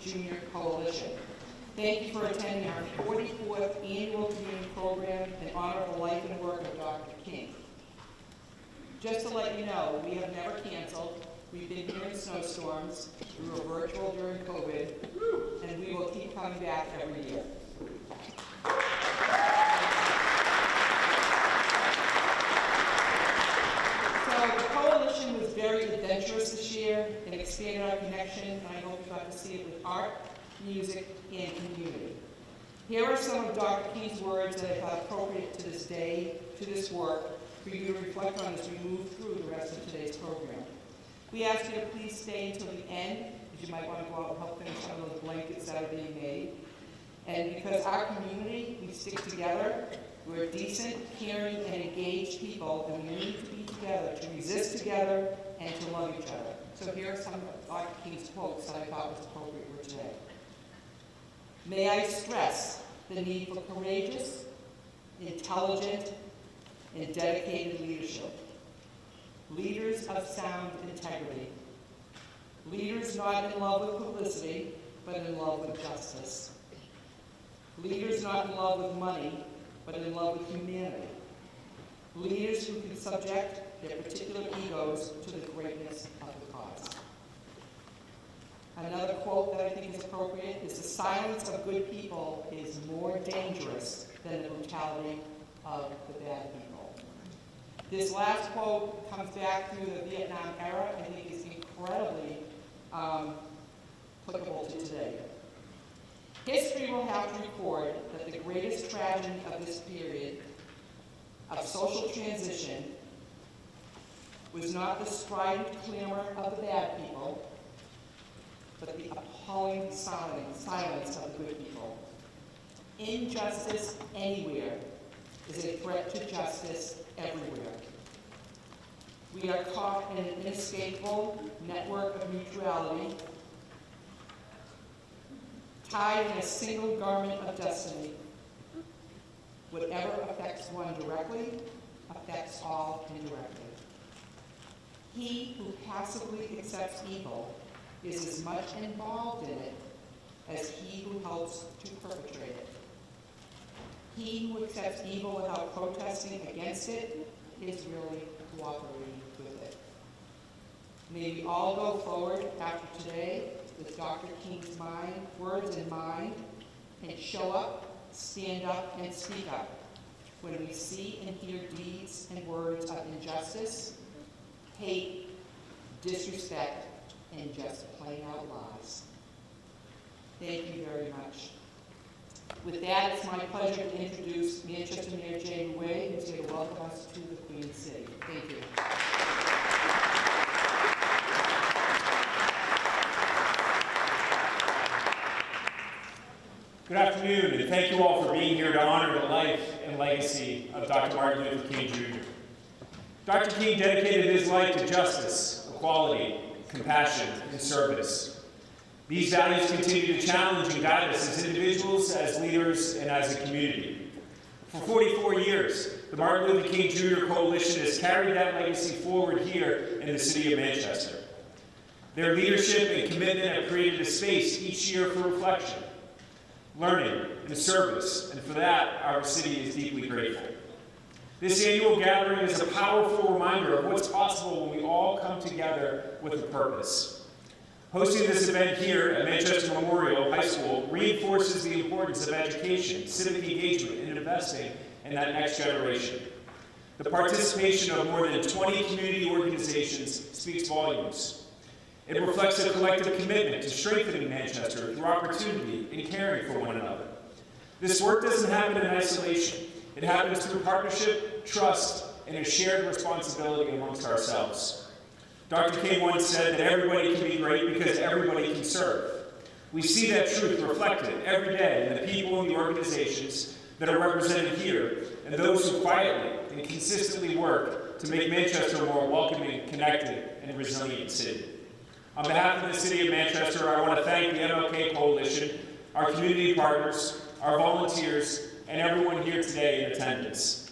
Junior Coalition. Thank you for attending our 44th annual community program in honor of the life and work of Dr. King. Just to let you know, we have never canceled. We've been here in snowstorms. We were virtual during COVID, and we will keep coming back every year. So the coalition was very adventurous this year and expanded our connection, and I hope you got to see it with art, music, and community. Here are some of Dr. King's words that I thought appropriate to this day, to this work, for you to reflect on as we move through the rest of today's program. We ask you to please stay until the end, because you might want to go out and help finish some of those blankets that are being made. And because our community, we stick together, we're decent, caring, and engaged people, and we need to be together, to resist together, and to love each other. So here are some of Dr. King's quotes that I thought was appropriate for today. May I stress the need for courageous, intelligent, and dedicated leadership. Leaders of sound integrity. Leaders not in love with publicity, but in love with justice. Leaders not in love with money, but in love with humanity. Leaders who can subject their particular egos to the greatness of the cause. Another quote that I think is appropriate is, the silence of good people is more dangerous than the brutality of the bad people. This last quote comes back through the Vietnam era. I think is incredibly applicable to today. History will have to record that the greatest tragedy of this period of social transition was not the strident clamor of the bad people, but the appalling silence of the good people. Injustice anywhere is a threat to justice everywhere. We are caught in an inescapable network of mutuality, tied in a single garment of destiny. Whatever affects one directly affects all indirectly. He who passively accepts evil is as much involved in it as he who helps to perpetrate it. He who accepts evil without protesting against it is really cooperating with it. May we all go forward after today with Dr. King's words in mind, and show up, stand up, and speak up when we see and hear deeds and words of injustice, hate, disrespect, and just plain out lies. Thank you very much. With that, it's my pleasure to introduce Manchester Mayor Jay Way, who's here to welcome us to the Queen City. Thank you. Good afternoon, and thank you all for being here to honor the life and legacy of Dr. Martin Luther King Jr. Dr. King dedicated his life to justice, equality, compassion, and service. These values continue to challenge and guide us as individuals, as leaders, and as a community. For 44 years, the Martin Luther King Jr. Coalition has carried that legacy forward here in the city of Manchester. Their leadership and commitment have created a space each year for reflection, learning, and service, and for that, our city is deeply grateful. This annual gathering is a powerful reminder of what's possible when we all come together with a purpose. Hosting this event here at Manchester Memorial High School reinforces the importance of education, civic engagement, and investing in that next generation. The participation of more than 20 community organizations speaks volumes. It reflects a collective commitment to strengthening Manchester through opportunity and caring for one another. This work doesn't happen in isolation. It happens through partnership, trust, and a shared responsibility amongst ourselves. Dr. King once said that everybody can be great because everybody can serve. We see that truth reflected every day in the people and the organizations that are represented here, and those who quietly and consistently work to make Manchester a more welcoming, connected, and resilient city. On behalf of the City of Manchester, I want to thank the MLK Coalition, our community partners, our volunteers, and everyone here today in attendance.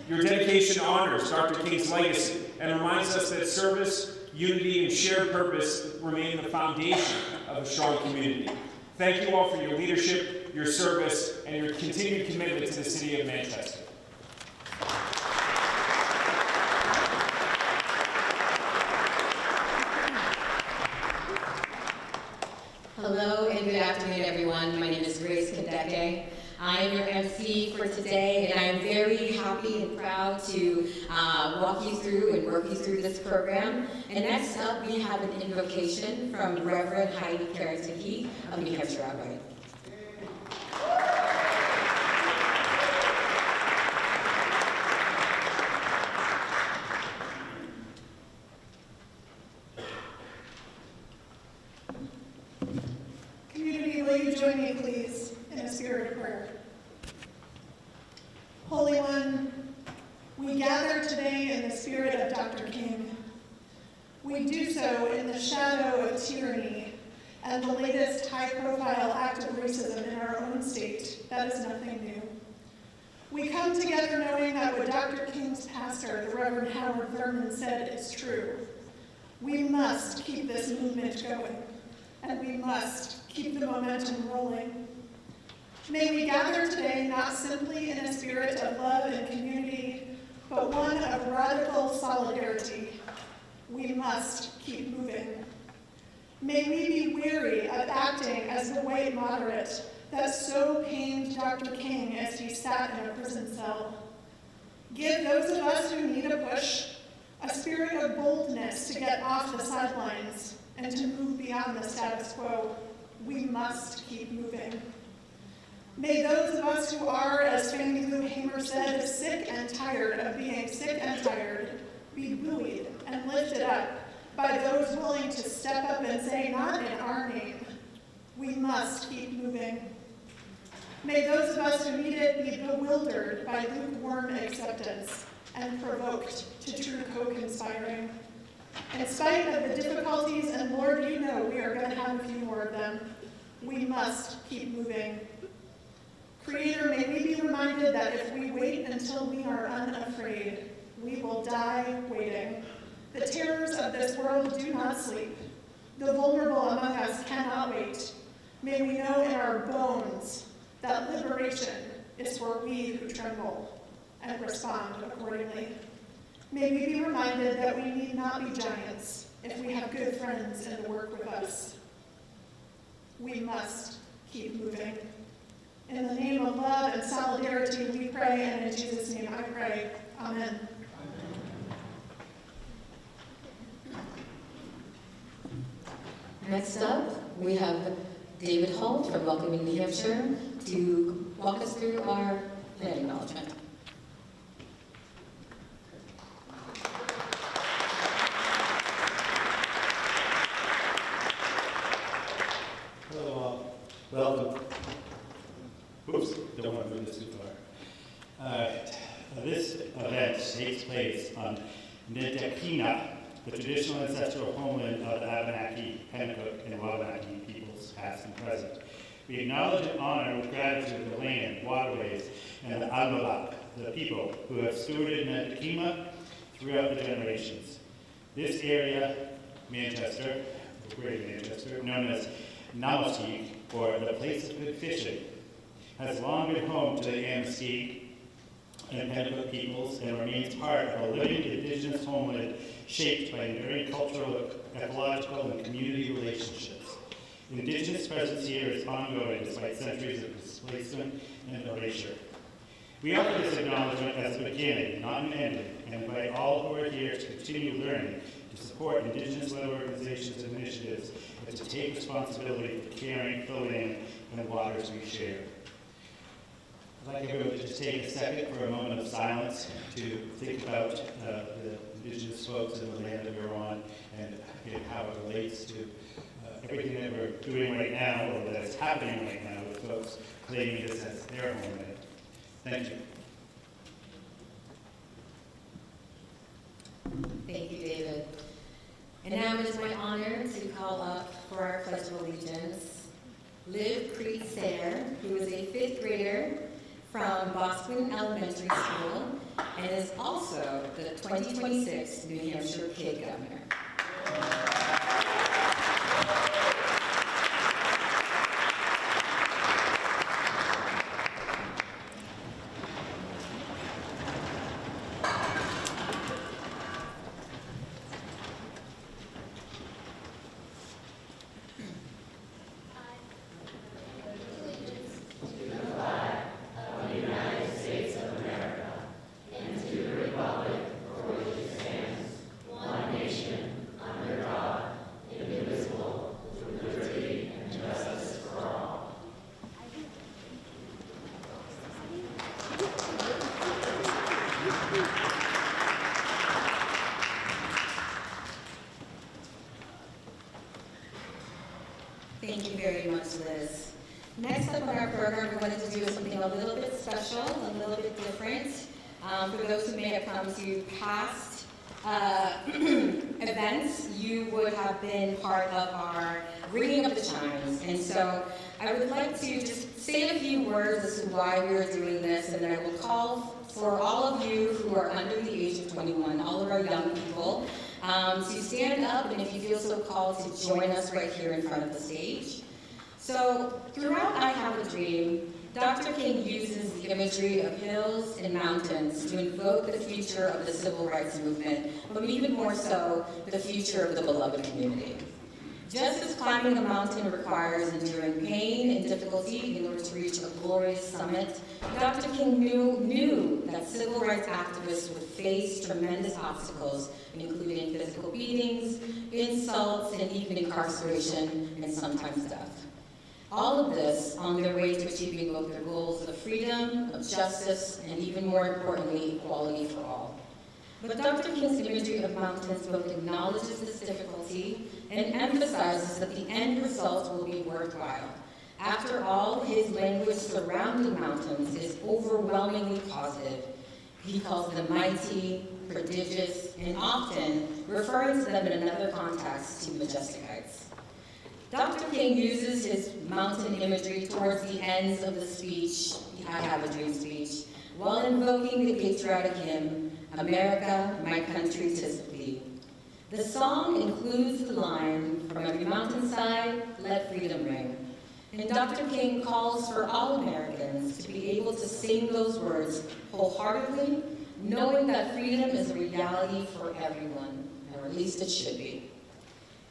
Your dedication honors Dr. King's legacy and reminds us that service, unity, and shared purpose remain the foundation of a strong community. Thank you all for your leadership, your service, and your continued commitment to the city of Manchester. Hello and good afternoon, everyone. My name is Grace Kadeke. I am your MC for today, and I am very happy and proud to walk you through and work you through this program. And next up, we have an invocation from Reverend Heidi Karatiki of New Hampshire Outright. Community, will you join me, please, in a spirit of prayer? Holy One, we gather today in the spirit of Dr. King. We do so in the shadow of tyranny and the latest high-profile act of racism in our own state. That is nothing new. We come together knowing that what Dr. King's pastor, the Reverend Howard Thurman, said is true. We must keep this movement going, and we must keep the momentum rolling. May we gather today not simply in a spirit of love and community, but one of radical solidarity. We must keep moving. May we be weary of acting as the white moderate that so pained Dr. King as he sat in a prison cell. Give those of us who need a push a spirit of boldness to get off the sidelines and to move beyond the status quo. We must keep moving. May those of us who are, as Fannie Lou Hamer said, sick and tired of being sick and tired, be buoyed and lifted up by those willing to step up and say, not in our name. We must keep moving. May those of us who need it be bewildered by lukewarm acceptance and provoked to true co-conspiring. In spite of the difficulties, and Lord, you know we are going to have a few more of them, we must keep moving. Creator, may we be reminded that if we wait until we are unafraid, we will die waiting. The terrors of this world do not sleep. The vulnerable among us cannot wait. May we know in our bones that liberation is for we who tremble and respond accordingly. May we be reminded that we need not be giants if we have good friends in the work with us. We must keep moving. In the name of love and solidarity we pray, and in Jesus' name I pray. Amen. Next up, we have David Holt from Welcoming New Hampshire to walk us through our land acknowledgement. Hello all. Welcome. Oops, don't want to move this too far. This event takes place on Netekina, the traditional ancestral homeland of the Abenaki, Pennacook, and Wabanaki peoples, past and present. We acknowledge and honor with gratitude the land, waterways, and the Almalak, the people who have stewarded Netekina throughout the generations. This area, Manchester, or Greater Manchester, known as Namaskeek, or the place of good fishing, has long been home to the Amnesty and Pennacook peoples and remains part of a living indigenous homeland shaped by enduring cultural, ecological, and community relationships. Indigenous presence here is ongoing despite centuries of displacement and erasure. We offer this acknowledgement as a beginning, not an ending, and invite all who are here to continue learning, to support Indigenous-led organizations and initiatives, and to take responsibility for caring for the land and the waters we share. I'd like everyone to just take a second for a moment of silence to think about the Indigenous folks and the land that we're on and how it relates to everything that we're doing right now or that is happening right now with folks claiming this as their homeland. Thank you. Thank you, David. And now it is my honor to call up for our Pledge of Allegiance, Liv Crete Sayre, who is a 5th grader from Bosquen Elementary School and is also the 2026 New Hampshire Kid Governor. wanted to do something a little bit special, a little bit different. For those who may have come to past events, you would have been part of our ringing of the chimes. And so I would like to just say a few words as to why we are doing this, and then I will call for all of you who are under the age of 21, all of our young people, to stand up, and if you feel so called, to join us right here in front of the stage. So throughout I Have a Dream, Dr. King uses the imagery of hills and mountains to invoke the future of the civil rights movement, but even more so, the future of the beloved community. Just as climbing a mountain requires enduring pain and difficulty in order to reach a glorious summit, Dr. King knew that civil rights activists would face tremendous obstacles, including physical beatings, insults, and even incarceration, and sometimes death. All of this on their way to achieving both their goals of freedom, of justice, and even more importantly, equality for all. But Dr. King's imagery of mountains both acknowledges this difficulty and emphasizes that the end result will be worthwhile. After all, his language surrounding mountains is overwhelmingly positive. He calls them mighty, prodigious, and often referring to them in another context to majestic heights. Dr. King uses his mountain imagery towards the ends of the speech, the I Have a Dream speech, while invoking the patriotic hymn, America, my country, 'tis of thee. The song includes the line, from every mountainside, let freedom ring. And Dr. King calls for all Americans to be able to sing those words wholeheartedly, knowing that freedom is a reality for everyone, or at least it should be.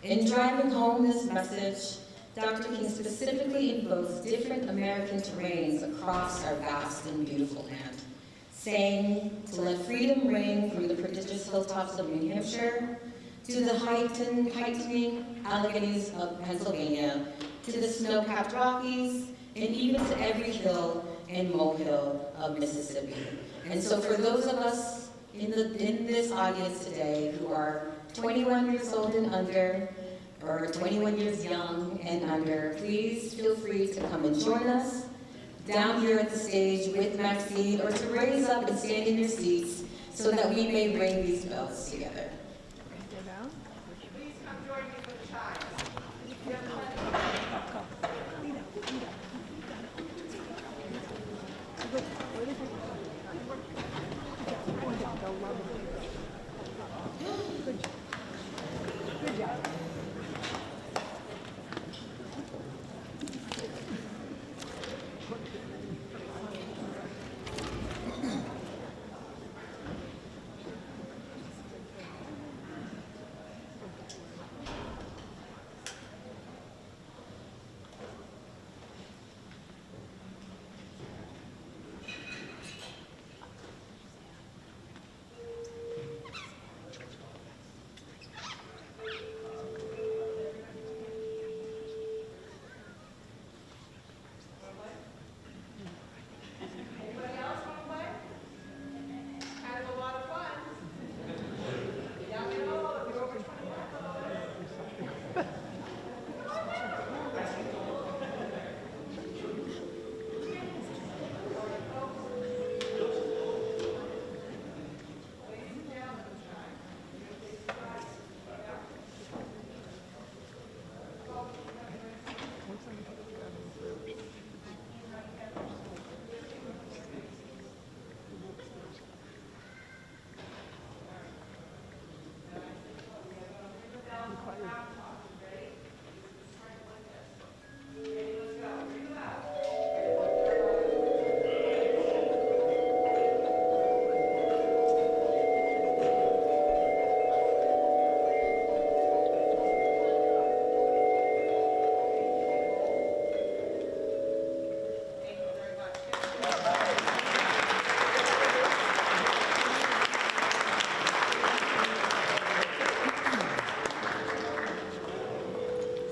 In driving home this message, Dr. King specifically invokes different American terrains across our vast and beautiful land, saying to let freedom ring from the prodigious hilltops of New Hampshire, to the heightening Alleghenies of Pennsylvania, to the snow-capped Rockies, and even to every hill and molehill of Mississippi. And so for those of us in this audience today who are 21 years old and under, or 21 years young and under, please feel free to come and join us down here at the stage with Maxine, or to raise up and stand in your seats so that we may ring these bells together. Please come join me for the chimes. Good job.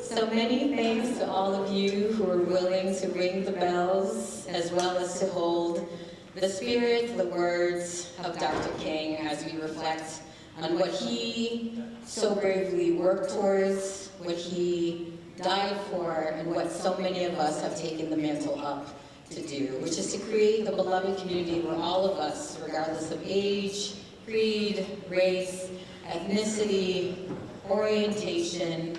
So many thanks to all of you who are willing to ring the bells, as well as to hold the spirit, the words of Dr. King as we reflect on what he so bravely worked towards, what he died for, and what so many of us have taken the mantle up to do, which is to create the beloved community where all of us, regardless of age, creed, race, ethnicity, orientation,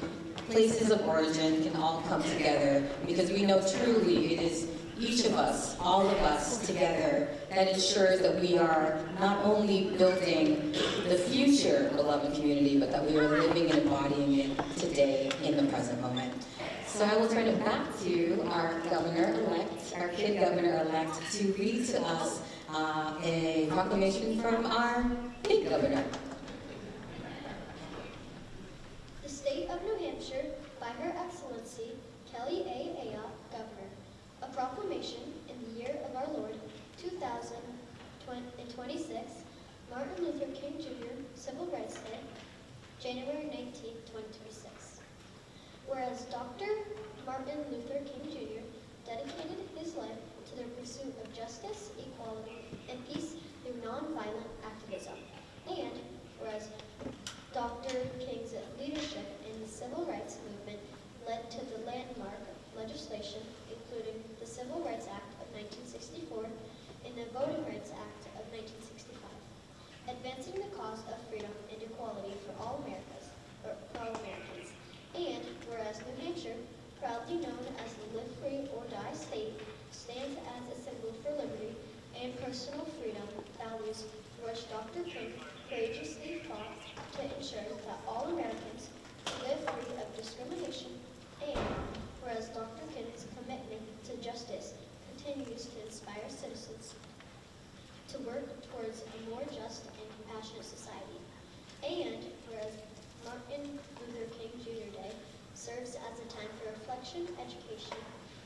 places of origin, can all come together, because we know truly it is each of us, all of us together, that ensures that we are not only building the future beloved community, but that we are living and embodying it today in the present moment. So I will turn it back to our governor-elect, our kid governor-elect, to read to us a proclamation from our kid governor. The state of New Hampshire, by Her Excellency Kelly A. Ayotte, Governor. A proclamation in the year of our Lord, 2026, Martin Luther King Jr. Civil Rights Day, January 19, 2026. Whereas Dr. Martin Luther King Jr. dedicated his life to the pursuit of justice, equality, and peace through nonviolent activism. And whereas Dr. King's leadership in the civil rights movement led to the landmark legislation, including the Civil Rights Act of 1964 and the Voting Rights Act of 1965, advancing the cause of freedom and equality for all Americans. And whereas New Hampshire, proudly known as the Live Free or Die state, stands as a symbol for liberty and personal freedom values which Dr. King courageously fought to ensure that all Americans live free of discrimination. And whereas Dr. King's commitment to justice continues to inspire citizens to work towards a more just and compassionate society. And whereas Martin Luther King Jr. Day serves as a time for reflection, education,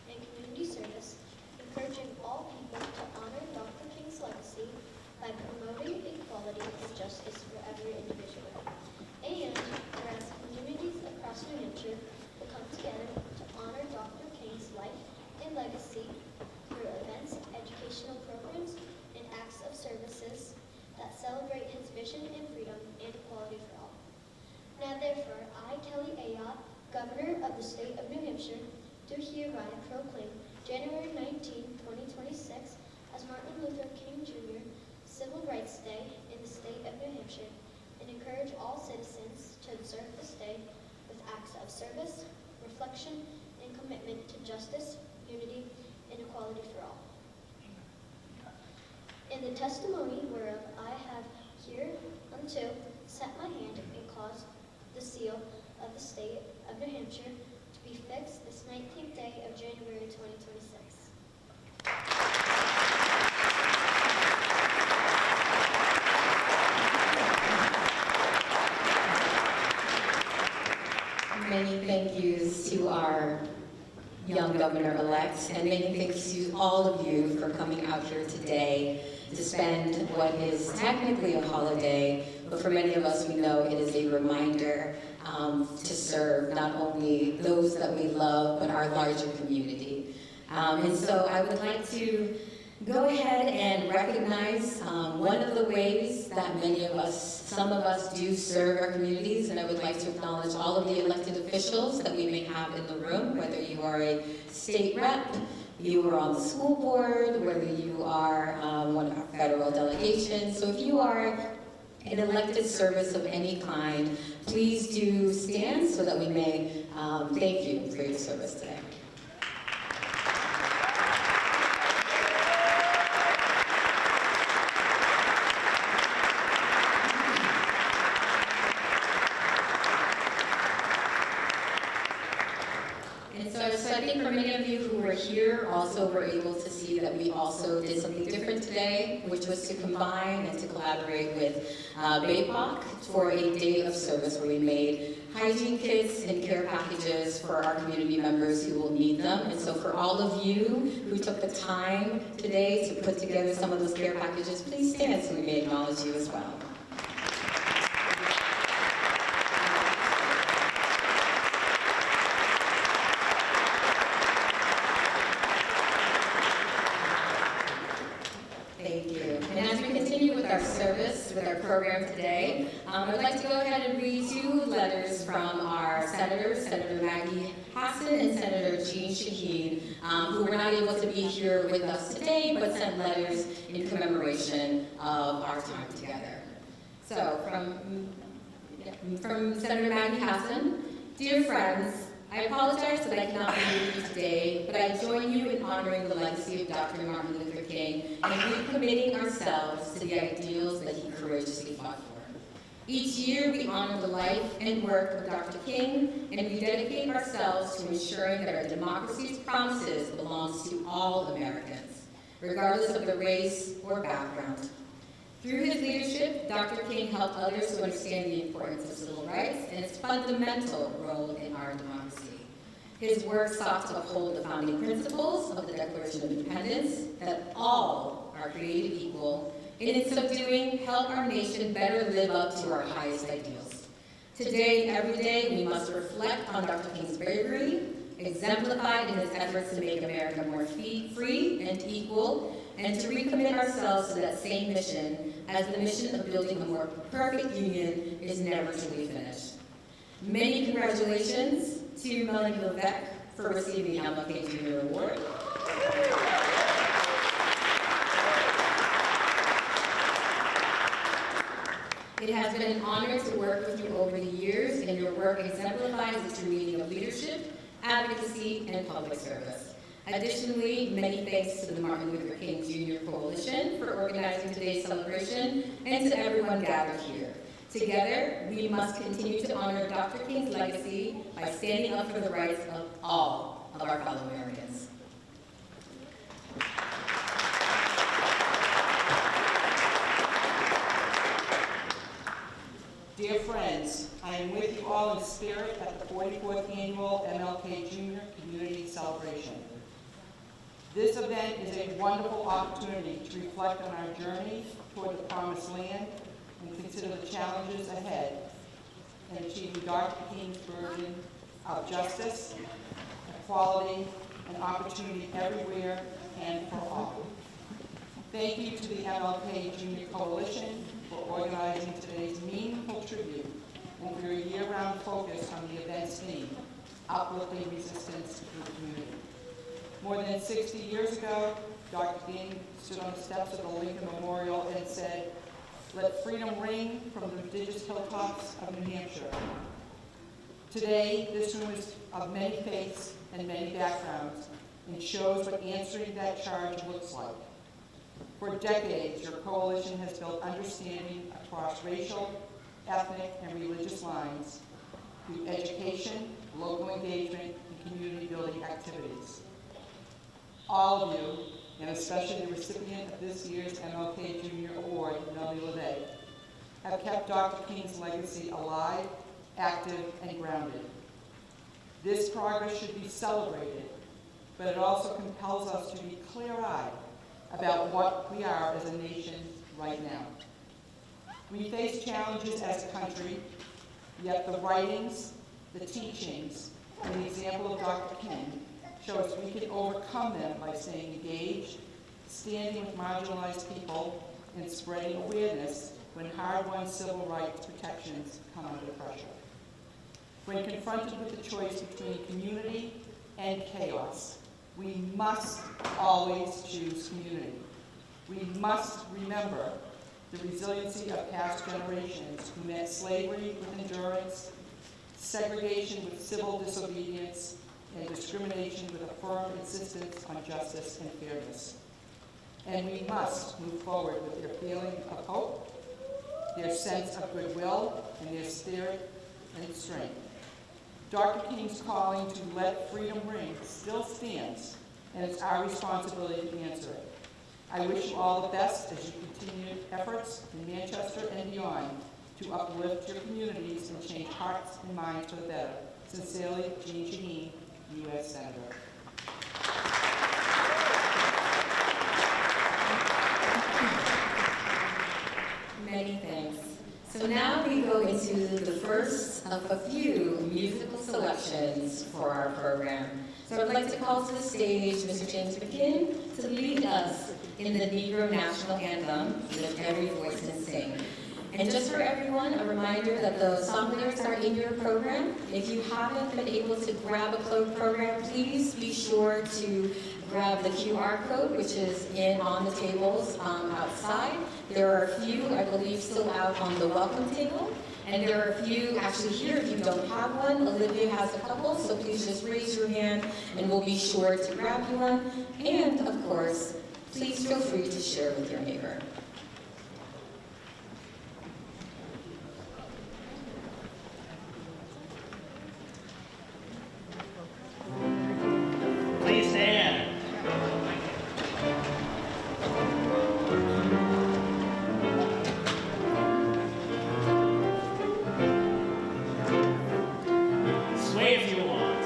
and community service, encouraging all people to honor Dr. King's legacy by promoting equality and justice for every individual. And whereas communities across New Hampshire will come together to honor Dr. King's life and legacy through events, educational programs, and acts of services that celebrate his vision and freedom and equality for all. Now therefore, I, Kelly Ayotte, Governor of the state of New Hampshire, do hereby proclaim January 19, 2026 as Martin Luther King Jr. Civil Rights Day in the state of New Hampshire, and encourage all citizens to observe this day with acts of service, reflection, and commitment to justice, unity, and equality for all. In the testimony whereof I have hereunto set my hand and caused the seal of the state of New Hampshire to be fixed this 19th day of January 2026. Many thank yous to our young governor-elect, and many thanks to all of you for coming out here today to spend what is technically a holiday, but for many of us, we know it is a reminder to serve not only those that we love, but our larger community. And so I would like to go ahead and recognize one of the ways that many of us, some of us do serve our communities, and I would like to acknowledge all of the elected officials that we may have in the room, whether you are a state rep, you are on the school board, whether you are one of our federal delegations. So if you are an elected service of any kind, please do stand so that we may thank you for your service today. So I think for many of you who were here also were able to see that we also did something different today, which was to combine and to collaborate with BAPOC for a day of service where we made hygiene kits and care packages for our community members who will need them. And so for all of you who took the time today to put together some of those care packages, please stand so we may acknowledge you as well. With our program today, I'd like to go ahead and read two letters from our senators, Senator Maggie Hassan and Senator Jean Shaheen, who were not able to be here with us today, but sent letters in commemoration of our time together. So, from Senator Maggie Hassan, dear friends, I apologize that I cannot be with you today, but I join you in honoring the legacy of Dr. Martin Luther King and recommitting ourselves to the ideals that he courageously fought for. Each year, we honor the life and work of Dr. King, and we dedicate ourselves to ensuring that our democracy's promises belongs to all Americans, regardless of their race or background. Through his leadership, Dr. King helped others to understand the importance of civil rights and its fundamental role in our democracy. His work sought to uphold the founding principles of the Declaration of Independence, that all are created equal, and in so doing, help our nation better live up to our highest ideals. Today and every day, we must reflect on Dr. King's bravery, exemplified in his efforts to make America more free and equal, and to recommit ourselves to that same mission, as the mission of building a more perfect union is never truly finished. Many congratulations to Melanie Levesque for receiving the MLK Junior Award. It has been an honor to work with you over the years, and your work exemplifies the true meaning of leadership, advocacy, and public service. Additionally, many thanks to the Martin Luther King Jr. Coalition for organizing today's celebration, and to everyone gathered here. Together, we must continue to honor Dr. King's legacy by standing up for the rights of all of our fellow Americans. Dear friends, I am with you all in spirit at the 44th Annual MLK Jr. Community Celebration. This event is a wonderful opportunity to reflect on our journey toward the promised land and consider the challenges ahead in achieving Dr. King's version of justice, equality, and opportunity everywhere and for all. Thank you to the MLK Junior Coalition for organizing today's meaningful tribute and for your year-round focus on the event's theme, uplifting resistance through the community. More than 60 years ago, Dr. King stood on the steps of the Lincoln Memorial and said, "Let freedom ring from the prodigious hilltops of New Hampshire." Today, this room is of many faiths and many backgrounds and shows what answering that charge looks like. For decades, your coalition has built understanding across racial, ethnic, and religious lines through education, local engagement, and community-building activities. All of you, and especially the recipient of this year's MLK Junior Award, Melanie Levesque, have kept Dr. King's legacy alive, active, and grounded. This progress should be celebrated, but it also compels us to be clear-eyed about what we are as a nation right now. We face challenges as a country, yet the writings, the teachings, and the example of Dr. King show us we can overcome them by staying engaged, standing with marginalized people, and spreading awareness when hard-won civil rights protections come under pressure. When confronted with the choice between community and chaos, we must always choose community. We must remember the resiliency of past generations who met slavery with endurance, segregation with civil disobedience, and discrimination with a firm insistence on justice and fairness. And we must move forward with their feeling of hope, their sense of goodwill, and their spirit and strength. Dr. King's calling to let freedom ring still stands, and it's our responsibility to answer it. I wish you all the best as you continue efforts in Manchester and beyond to uplift your communities and change hearts and minds for the better. Sincerely, Jean Shaheen, U.S. Senator. Many thanks. So now we go into the first of a few musical selections for our program. So I'd like to call to the stage Mr. James McKinn to lead us in the Negro National Anthem, Lift Every Voice and Sing. And just for everyone, a reminder that the song lyrics are in your program. If you haven't been able to grab a program, please be sure to grab the QR code, which is on the tables outside. There are a few, I believe, still out on the welcome table. And there are a few actually here if you don't have one. Olivia has a couple, so please just raise your hand and we'll be sure to grab you one. And of course, please feel free to share with your neighbor. Please stand. Sway if you want.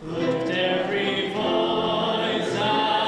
Lift every voice out.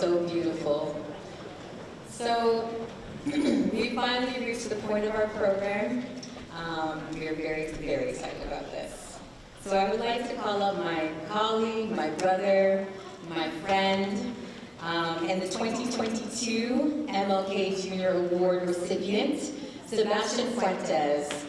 so beautiful. So we finally reached the point of our program. We are very, very excited about this. So I would like to call up my colleague, my brother, my friend, and the 2022 MLK Junior Award recipient, Sebastian Fuentes.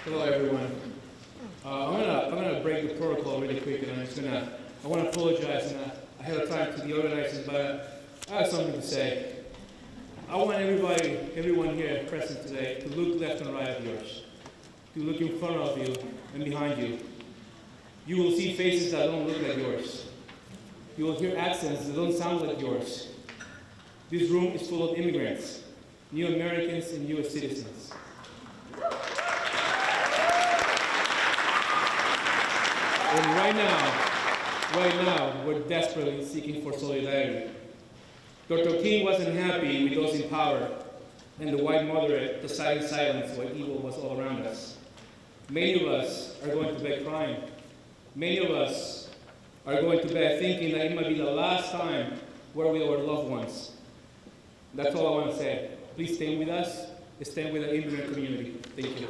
Hello, everyone. I'm gonna break the protocol really quick, and I want to apologize ahead of time to the organizers, but I have something to say. I want everyone here present today to look left and right of yours, to look in front of you and behind you. You will see faces that don't look like yours. You will hear accents that don't sound like yours. This room is full of immigrants, new Americans and U.S. citizens. And right now, we're desperately seeking for solidarity. Dr. King wasn't happy with those in power, and the white moderate decided silence while evil was all around us. Many of us are going to bed crying. Many of us are going to bed thinking that it might be the last time we're with our loved ones. That's all I want to say. Please stand with us. Stand with the immigrant community. Thank you.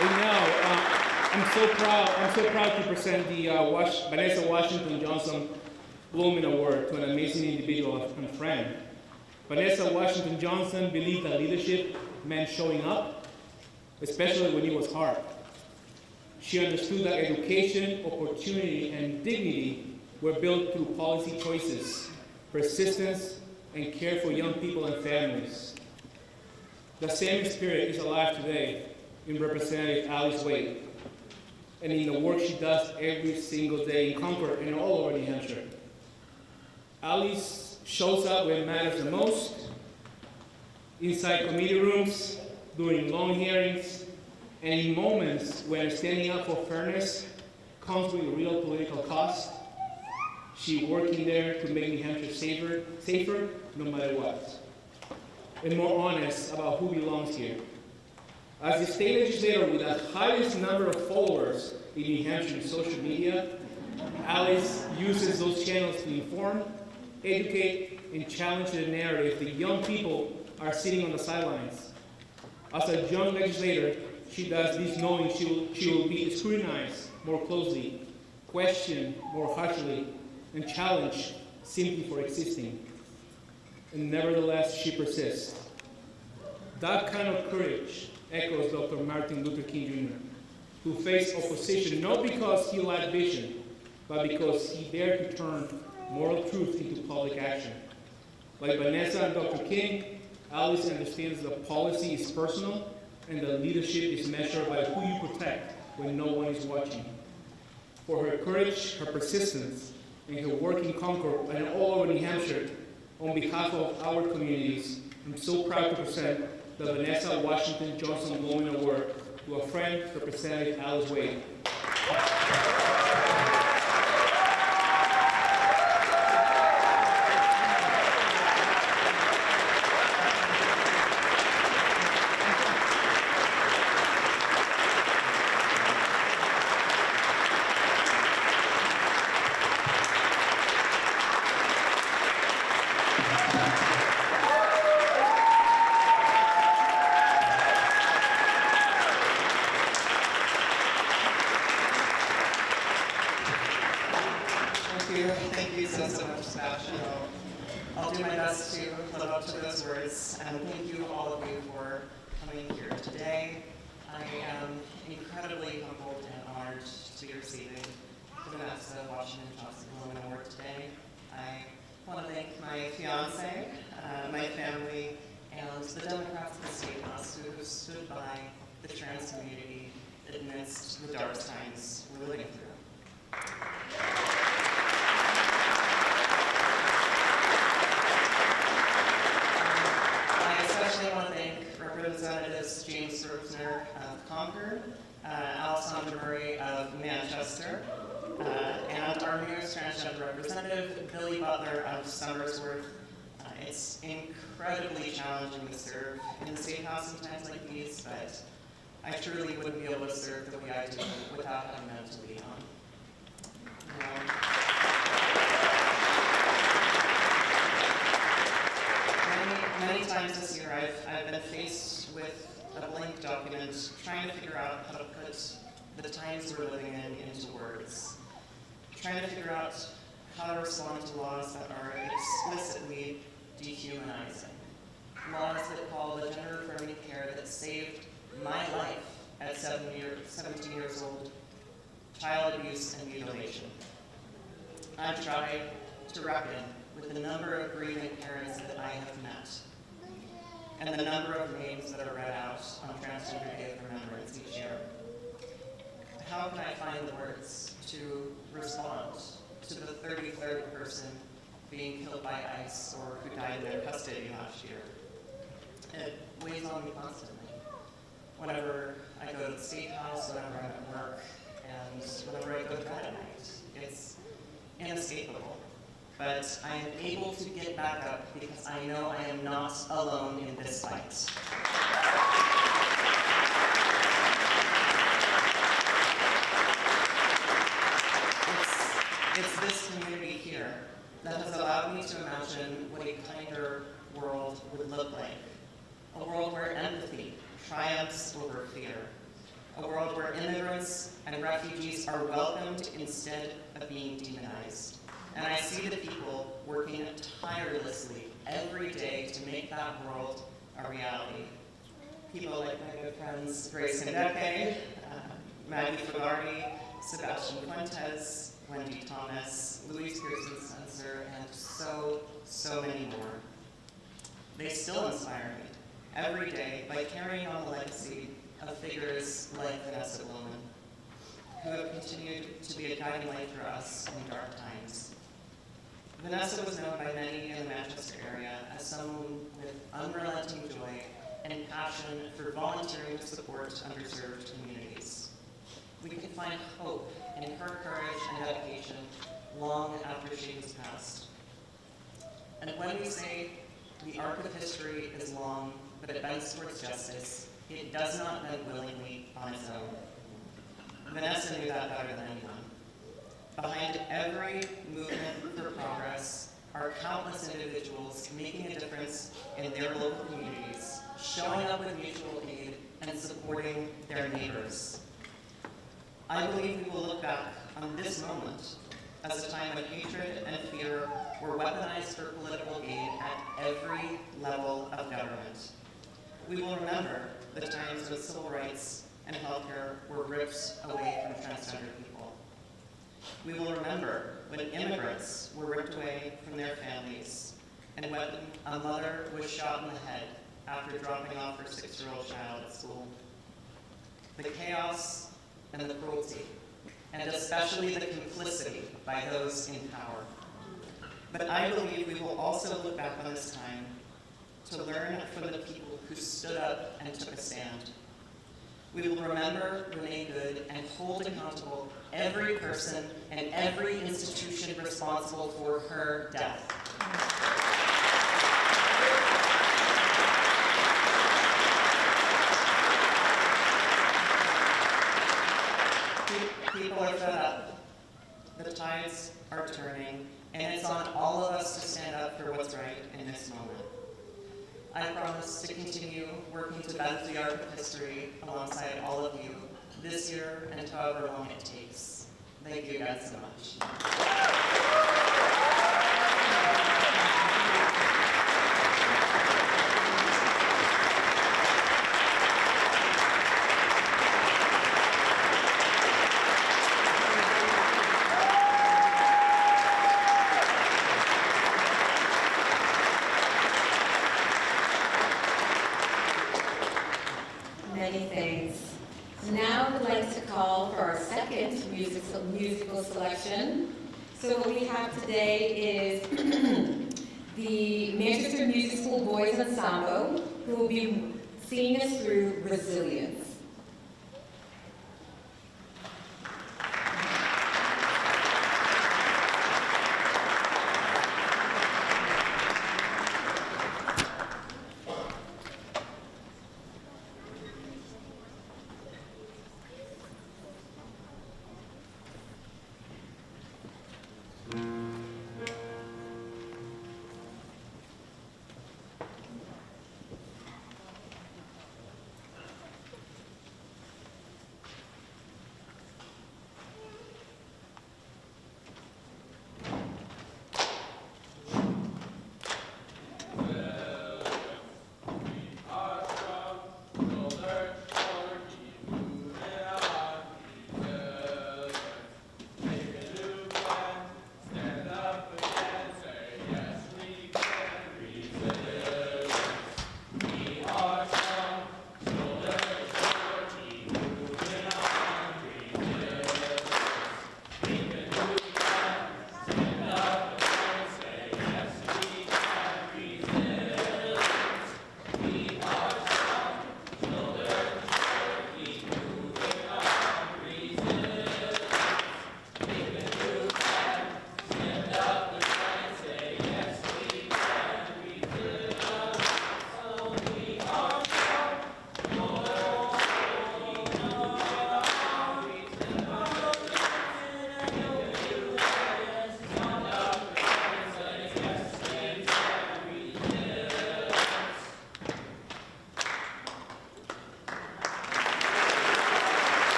And now, I'm so proud to present the Vanessa Washington Johnson Blooming Award to an amazing individual and friend. Vanessa Washington Johnson believed that leadership meant showing up, especially when it was hard. She understood that education, opportunity, and dignity were built through policy choices, persistence, and care for young people and families. The same spirit is alive today in Representative Alice Wade, and in the work she does every single day in Concord and all over New Hampshire. Alice shows up when it matters the most, inside committee rooms, during long hearings, and in moments when standing up for fairness comes with real political cost. She's working there to make New Hampshire safer no matter what, and more honest about who belongs here. As the state legislator with the highest number of followers in New Hampshire in social media, Alice uses those channels to inform, educate, and challenge the narrative that young people are sitting on the sidelines. As a young legislator, she does this knowing she will be scrutinized more closely, questioned more harshly, and challenged simply for existing. And nevertheless, she persists. That kind of courage echoes Dr. Martin Luther King Jr., who faced opposition not because he lacked vision, but because he dared to turn moral truth into public action. Like Vanessa and Dr. King, Alice understands that policy is personal and that leadership is measured by who you protect when no one is watching. For her courage, her persistence, and her work in Concord and all over New Hampshire, on behalf of our communities, I'm so proud to present the Vanessa Washington Johnson Blooming Award to a friend, Representative Alice Wade. Thank you so much, Sebastian. I'll do my best to live up to those words, and thank you, all of you, for coming here today. I am incredibly humbled and honored to be receiving the Vanessa Washington Johnson Blooming Award today. I want to thank my fiance, my family, and the Democrats of the State House who have stood by the trans community amidst the dark times we're living through. I especially want to thank Representatives James Rosner of Concord, Alessandra Murray of Manchester, And our newest transgender representative, Billy Butler of Somersworth. It's incredibly challenging to serve in the State House in times like these, but I truly wouldn't be able to serve the way I do without having them to lean on. Many times this year I've been faced with a blank document trying to figure out how to put the times we're living in into words. Trying to figure out how to respond to laws that are explicitly dehumanizing. Laws that call the gender-affirming care that saved my life at 17 years old, child abuse and mutilation. I've tried to reckon with the number of grieving parents that I have met, and the number of names that are read out on Transgender Day of Remembrance each year. How can I find the words to respond to the 33rd person being killed by ICE or who died in their custody last year? It weighs on me constantly. Whenever I go to the State House, whenever I'm at work, and whenever I go to bed at night, it's inescapable. But I am able to get back up because I know I am not alone in this fight. It's this community here that has allowed me to imagine what a kinder world would look like. A world where empathy triumphs over fear. A world where immigrants and refugees are welcomed instead of being demonized. And I see the people working tirelessly every day to make that world a reality. People like my good friends Grace Ndeke, Maggie Fagarty, Sebastian Fuentes, Wendy Thomas, Louise Pearson Spencer, and so many more. They still inspire me every day by carrying on the legacy of figures like Vanessa Bowman, who have continued to be a guiding light for us in dark times. Vanessa was known by many in the Manchester area as someone with unrelenting joy and passion for volunteering to support underserved communities. We can find hope in her courage and dedication long after she has passed. And when we say the arc of history is long, but it bends towards justice, it does not bend willingly on its own. Vanessa knew that better than anyone. Behind every movement for progress are countless individuals making a difference in their local communities, showing up with mutual aid and supporting their neighbors. I believe we will look back on this moment as a time when hatred and fear were weaponized for political gain at every level of government. We will remember the times when civil rights and healthcare were ripped away from transgender people. We will remember when immigrants were ripped away from their families and when a mother was shot in the head after dropping off her 6-year-old child at school. The chaos and the cruelty, and especially the complicity by those in power. But I believe we will also look back on this time to learn from the people who stood up and took a stand. We will remember Renee Good and hold accountable every person and every institution responsible for her death. People are fed up. The tides are turning, and it's on all of us to stand up for what's right in this moment. I promise to continue working to bend the arc of history alongside all of you this year and however long it takes. Thank you guys so much. Many thanks. Now I would like to call for our second musical selection. So what we have today is the Manchester Music School Boys Ensemble, who will be singing us through Resilience.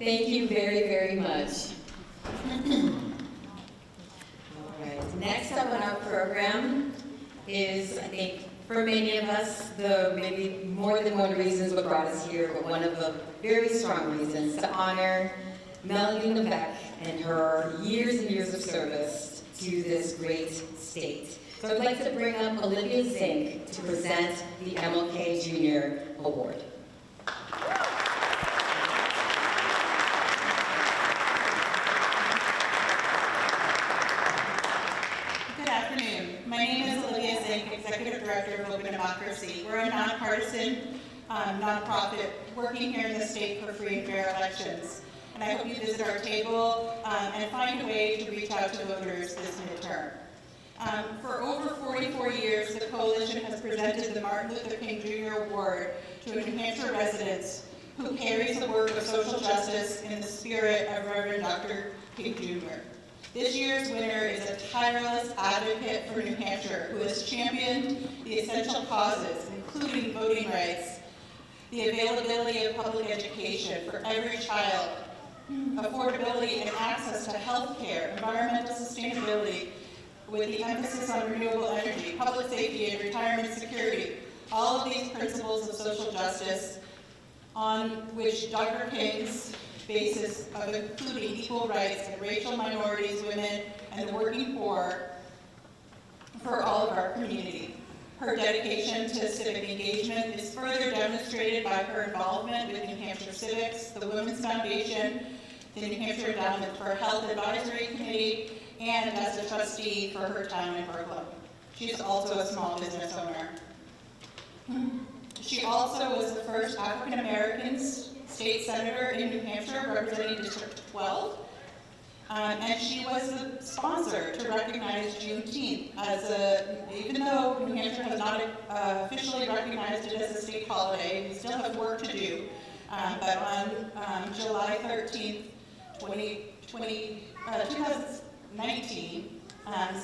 Thank you very, very much. All right, next up on our program is, I think, for many of us, the maybe more than one reasons what brought us here, but one of the very strong reasons to honor Melanie Levesque and her years and years of service to this great state. So I'd like to bring up Olivia Zink to present the MLK Junior Award. Good afternoon. My name is Olivia Zink, Executive Director of Open Democracy. We're a nonpartisan nonprofit working here in the state for free and fair elections. And I hope you visit our table and find a way to reach out to voters this midterm. For over 44 years, the Coalition has presented the Martin Luther King Jr. Award to a New Hampshire resident who carries the work of social justice in the spirit of Reverend Dr. King Jr. This year's winner is a tireless advocate for New Hampshire who has championed the essential causes, including voting rights, the availability of public education for every child, affordability and access to health care, environmental sustainability, with the emphasis on renewable energy, public safety, and retirement security. All of these principles of social justice on which Dr. King's basis of including equal rights of racial minorities, women, and the working poor for all of our community. Her dedication to civic engagement is further demonstrated by her involvement with New Hampshire Civics, the Women's Foundation, the New Hampshire Endowment for Health Advisory Committee, and as a trustee for her town in Brooklyn. She's also a small business owner. She also was the first African American state senator in New Hampshire representing District 12. And she was the sponsor to recognize Juneteenth even though New Hampshire has not officially recognized it as a state holiday, we still have work to do. But on July 13th, 2019,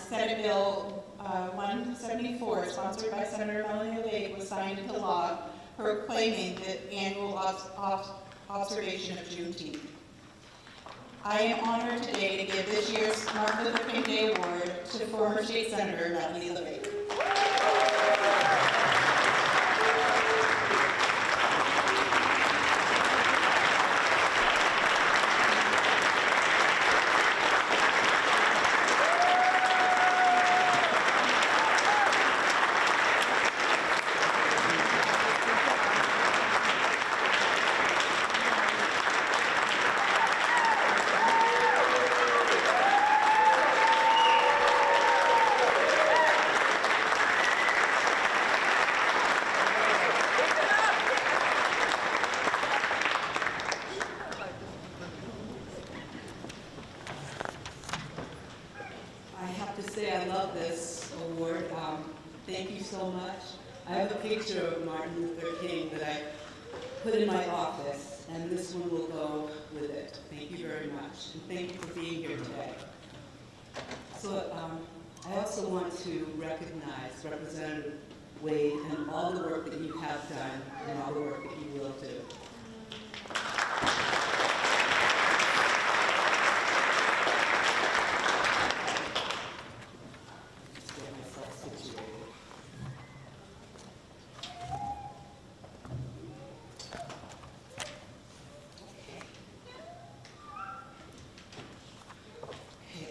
Senate Bill 174, sponsored by Senator Melanie Levesque, was signed into law proclaiming the annual observation of Juneteenth. I am honored today to give this year's Martin Luther King Day Award to former State Senator Melanie Levesque. I love this award. Thank you so much. I have a picture of Martin Luther King that I put in my office, and this one will go with it. Thank you very much, and thank you for being here today. So I also want to recognize Representative Wade and all the work that you have done and all the work that you will do.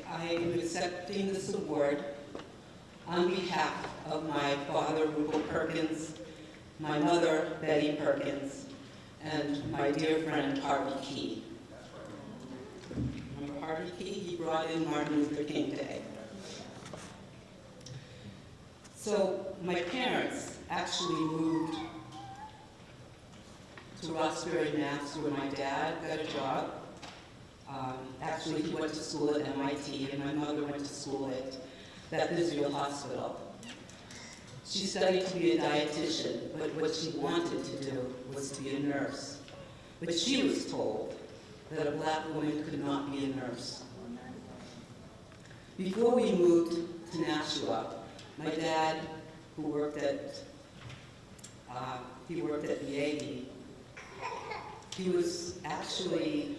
I am accepting this award on behalf of my father, Rupert Perkins, my mother, Betty Perkins, and my dear friend, Harvey Key. Remember Harvey Key? He brought in Martin Luther King Day. So my parents actually moved to Roxbury, Mass, where my dad got a job. Actually, he went to school at MIT, and my mother went to school at Beth Israel Hospital. She studied to be a dietitian, but what she wanted to do was to be a nurse. But she was told that a black woman could not be a nurse. Before we moved to Nashua, my dad, who worked at the Navy, he was actually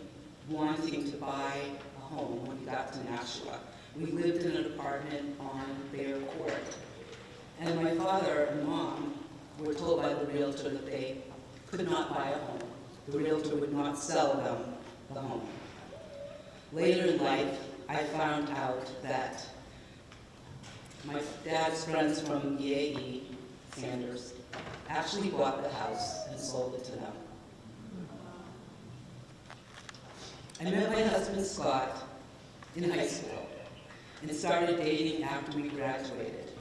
wanting to buy a home when we got to Nashua. We lived in an apartment on Bear Court. And my father and mom were told by the realtor that they could not buy a home. The realtor would not sell them the home. Later in life, I found out that my dad's friends from EAE, Sanders, actually bought the house and sold it to them. I met my husband, Scott, in high school and started dating after we graduated.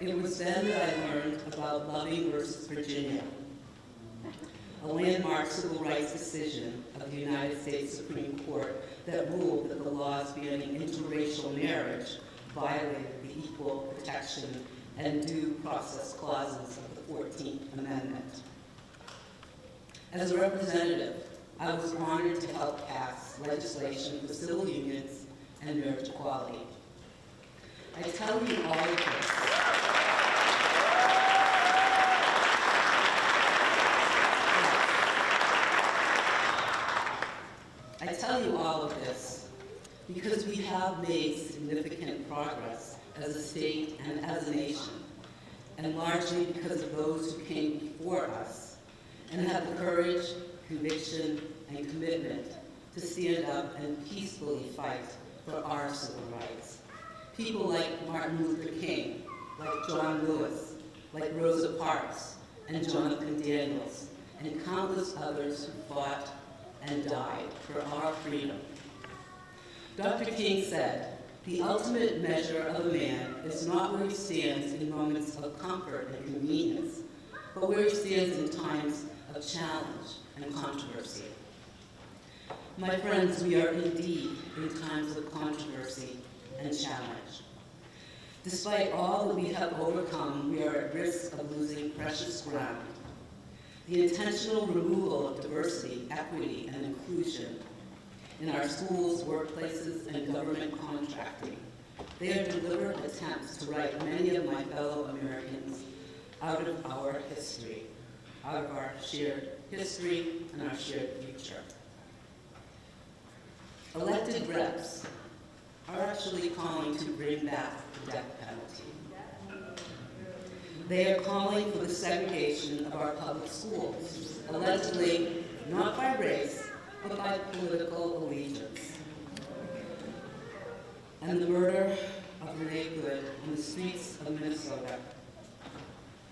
It was then that I learned about Loving versus Virginia, a landmark civil rights decision of the United States Supreme Court that ruled that the laws banning interracial marriage violated the equal protection and due process clauses of the 14th Amendment. As a representative, I was honored to help pass legislation for civil unions and marriage equality. I tell you all of this. I tell you all of this because we have made significant progress as a state and as a nation, and largely because of those who came before us and had the courage, conviction, and commitment to stand up and peacefully fight for our civil rights. People like Martin Luther King, like John Lewis, like Rosa Parks, and Jonathan Daniels, and countless others who fought and died for our freedom. Dr. King said, "The ultimate measure of a man is not where he stands in moments of comfort and convenience, but where he stands in times of challenge and controversy." My friends, we are indeed in times of controversy and challenge. Despite all that we have overcome, we are at risk of losing precious ground. The intentional removal of diversity, equity, and inclusion in our schools, workplaces, and government contracting. They are deliberate attempts to write many of my fellow Americans out of our history, out of our shared history and our shared future. Elected reps are actually calling to bring back the death penalty. They are calling for the segregation of our public schools, allegedly not by race, but by political allegiance. And the murder of Renee Good in the streets of Minnesota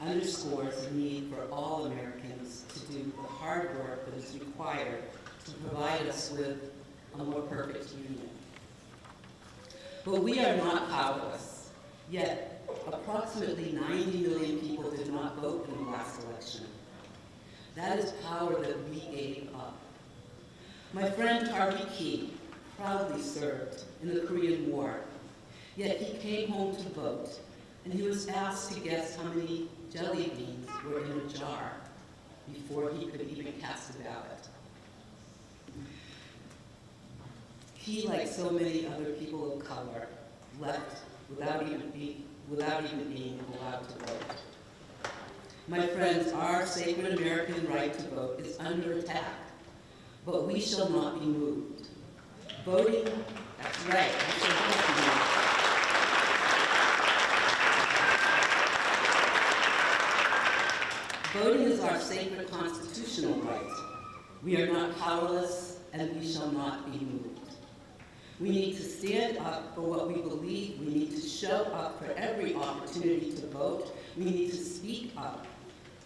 underscores the need for all Americans to do the hard work that is required to provide us with a more perfect union. But we are not powerless, yet approximately 90 million people did not vote in the last election. That is power that we gave up. My friend Harvey Key proudly served in the Korean War, yet he came home to vote, and he was asked to guess how many jelly beans were in a jar before he could even cast a ballot. He, like so many other people of color, left without even being allowed to vote. My friends, our sacred American right to vote is under attack, but we shall not be moved. Voting, that's right, we shall not be moved. Voting is our sacred constitutional right. We are not powerless, and we shall not be moved. We need to stand up for what we believe. We need to show up for every opportunity to vote. We need to speak up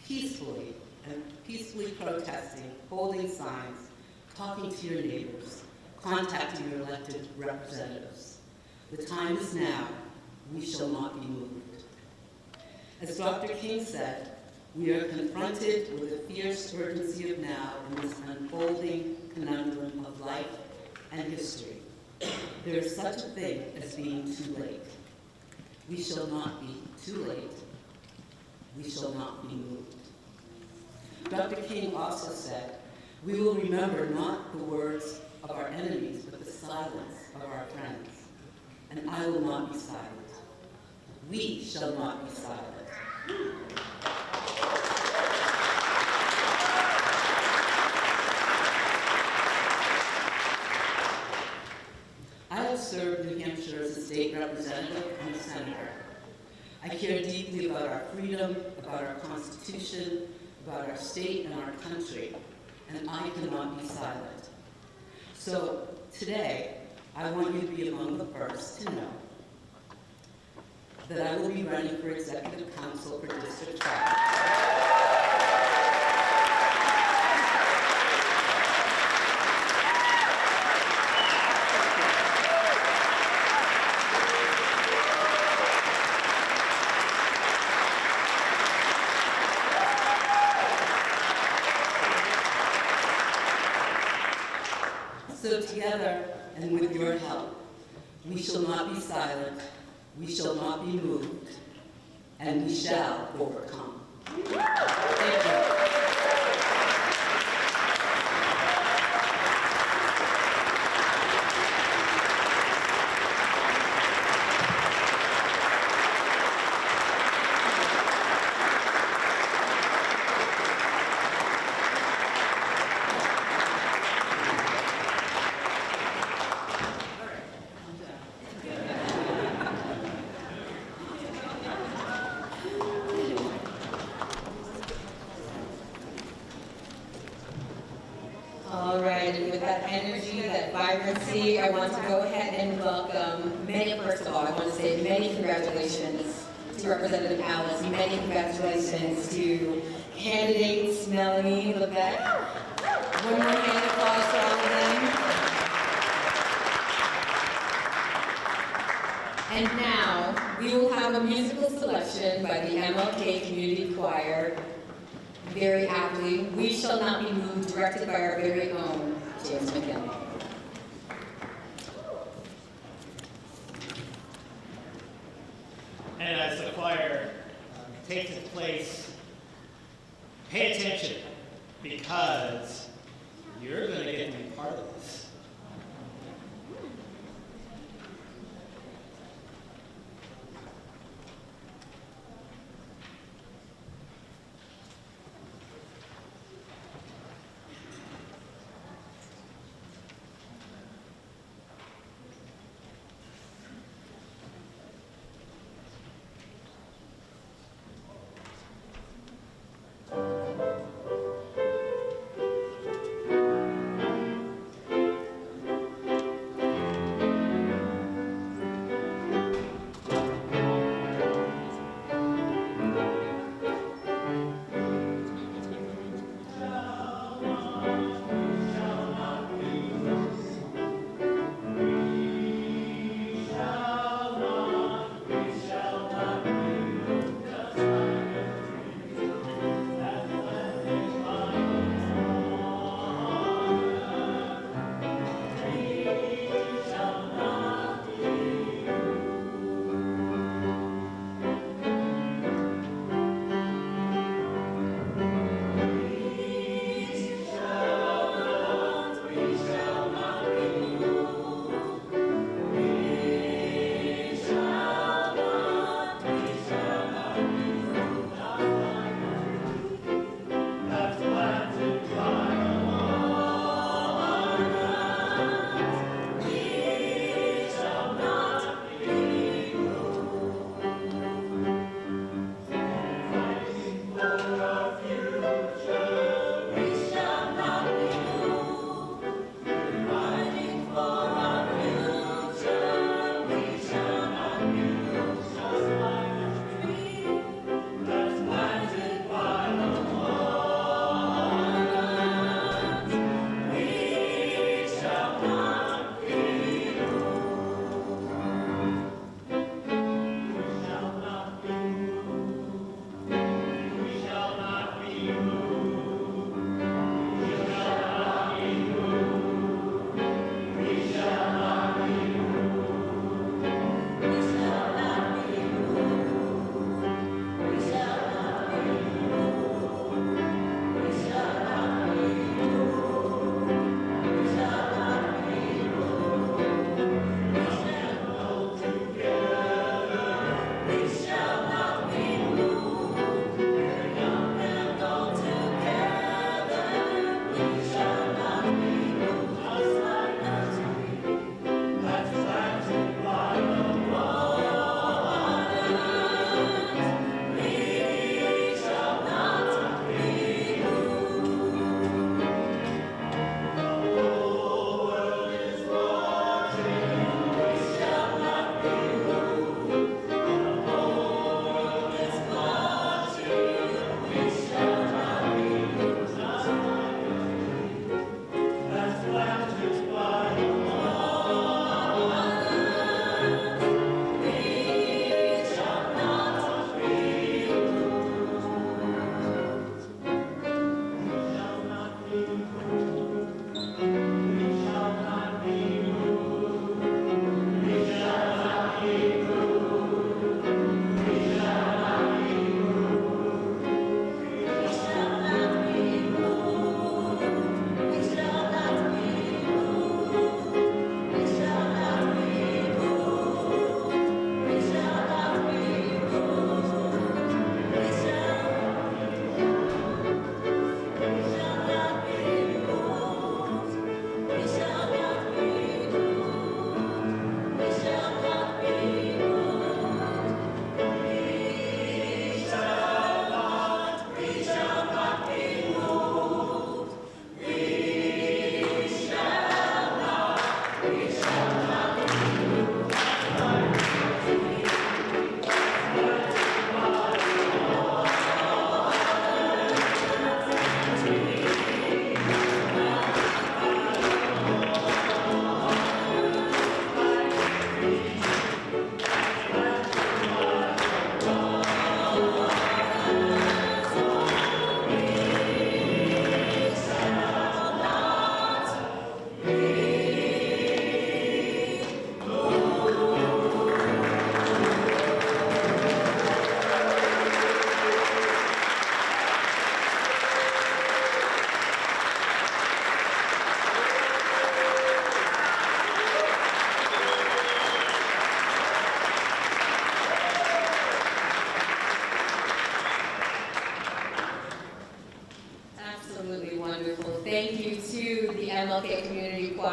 peacefully and peacefully protesting, holding signs, talking to your neighbors, contacting your elected representatives. The time is now. We shall not be moved. As Dr. King said, we are confronted with the fierce urgency of now in this unfolding conundrum of life and history. There is such a thing as being too late. We shall not be too late. We shall not be moved. Dr. King also said, we will remember not the words of our enemies, but the silence of our friends. And I will not be silent. We shall not be silent. served New Hampshire as a state representative and a senator. I care deeply about our freedom, about our Constitution, about our state and our country, and I cannot be silent. So today, I want you to be among the first to know that I will be running for Executive Council for District 5. So together, and with your help, we shall not be silent, we shall not be moved, and we shall overcome. Thank you. All right, and with that energy, that vibrancy, I want to go ahead and welcome first of all, I want to say many congratulations to Representative Alice, many congratulations to candidates Melanie, Levesque. One more hand of applause for all of them. And now, we will have a musical selection by the MLK Community Choir. Very aptly, We Shall Not Be Moved, directed by our very own James McKinley. And as the choir takes its place, pay attention, because you're going to get to be part of this.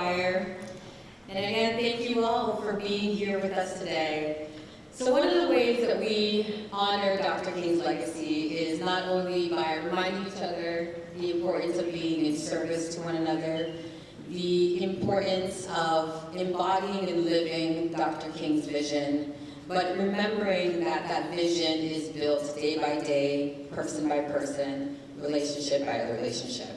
choir. And again, thank you all for being here with us today. So one of the ways that we honor Dr. King's legacy is not only by reminding each other the importance of being in service to one another, the importance of embodying and living Dr. King's vision, but remembering that that vision is built day by day, person by person, relationship by relationship.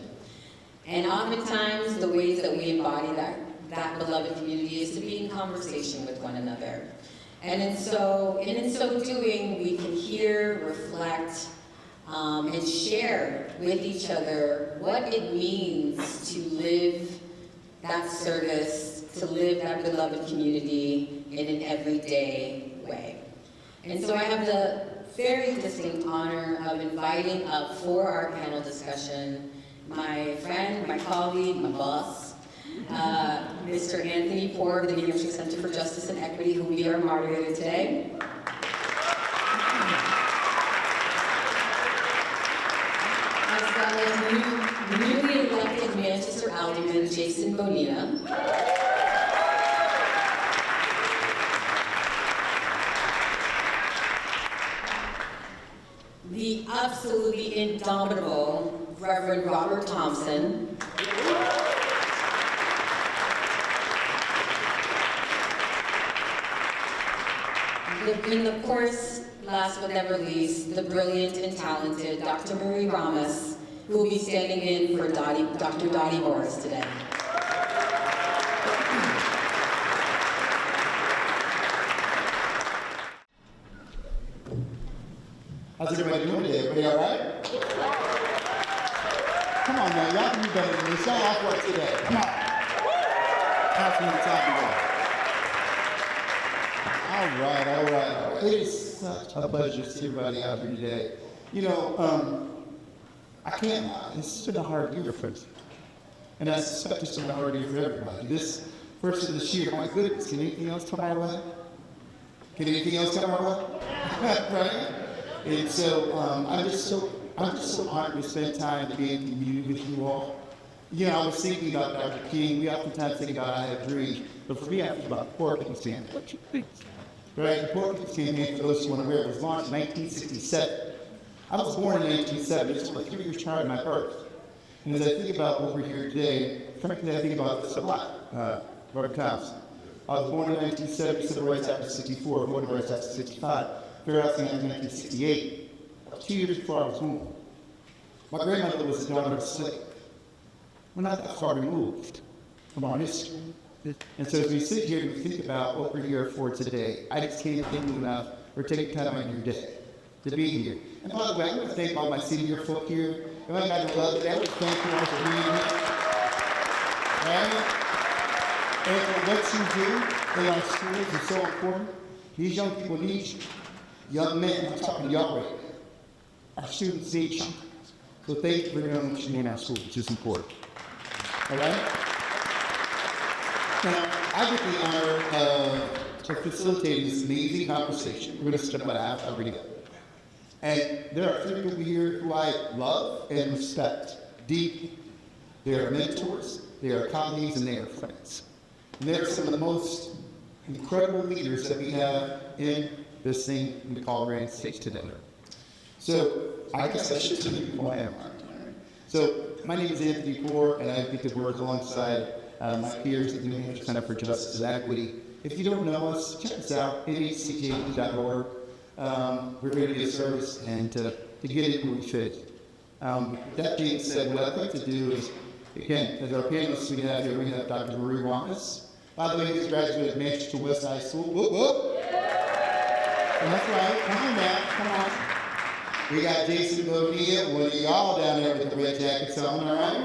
And oftentimes, the ways that we embody that beloved community is to be in conversation with one another. And in so doing, we can hear, reflect, and share with each other what it means to live that service, to live that beloved community in an everyday way. And so I have the very distinct honor of inviting up for our panel discussion my friend, my colleague, my boss, Mr. Anthony Poore of the New Hampshire Center for Justice and Equity, who will be our moderator today. As well as newly elected Manchester Alderman Jason Bonita. The absolutely indomitable Reverend Robert Thompson. And of course, last but never least, the brilliant and talented Dr. Marie Ramos, who will be standing in for Dr. Dottie Morris today. How's everybody doing today? Everybody all right? Come on, man. Y'all can do better than this. Y'all off work today. Come on. Pass me the time. All right. It is such a pleasure to see everybody out here today. You know, I can't lie. It's been a hard year for us. And I suspect it's been a hard year for everybody. This first of this year, my goodness, can anything else come our way? Can anything else come our way? Right? And so I'm just so honored to spend time to be in community with you all. You know, I was thinking about Dr. King. We oftentimes think about I Have a Dream, but for me, I think about Poor People's Campaign. What you think? Right? The Poor People's Campaign, for those who want to know, it was launched in 1967. I was born in 1970. It's like 3 years prior to my birth. And as I think about what we're here today, frankly, I think about this a lot. Robert Thompson. I was born in 1970, Civil Rights Act of 64, Voting Rights Act of 65. Fair Housing Act of 1968, 2 years before I was born. My grandmother was the daughter of a slave. We're not that far removed from our history. And so as we sit here and we think about what we're here for today, I just can't thank you enough for taking time out of your day to be here. And by the way, I want to thank all my senior folk here. And I got to love it. I want to thank you all for being here. Right? And for what you do in our schools is so important. These young people need you. Young men, I'm talking to y'all right now. Our students need you. So thank you for doing what you do in our schools, which is important. All right? Now, I get the honor of facilitating this amazing conversation. We're going to spend about a half hour together. And there are three people here who I love and respect deeply. They are mentors, they are colleagues, and they are friends. And they are some of the most incredible leaders that we have in this thing we call United States today. So I guess I should tell you who I am. So my name is Anthony Poore, and I get to work alongside my peers at the New Hampshire Center for Justice and Equity. If you don't know us, check us out, nhcj.org. We're here to be of service and to get it where we fit. That being said, what I'd like to do is, again, as our panelists we have here, we have Dr. Marie Ramos. By the way, he's a graduate of Manchester West High School. Whoop, whoop. And that's right. Come on now. Come on. We got Jason Bonilla, one of y'all down there with the red jackets on, all right?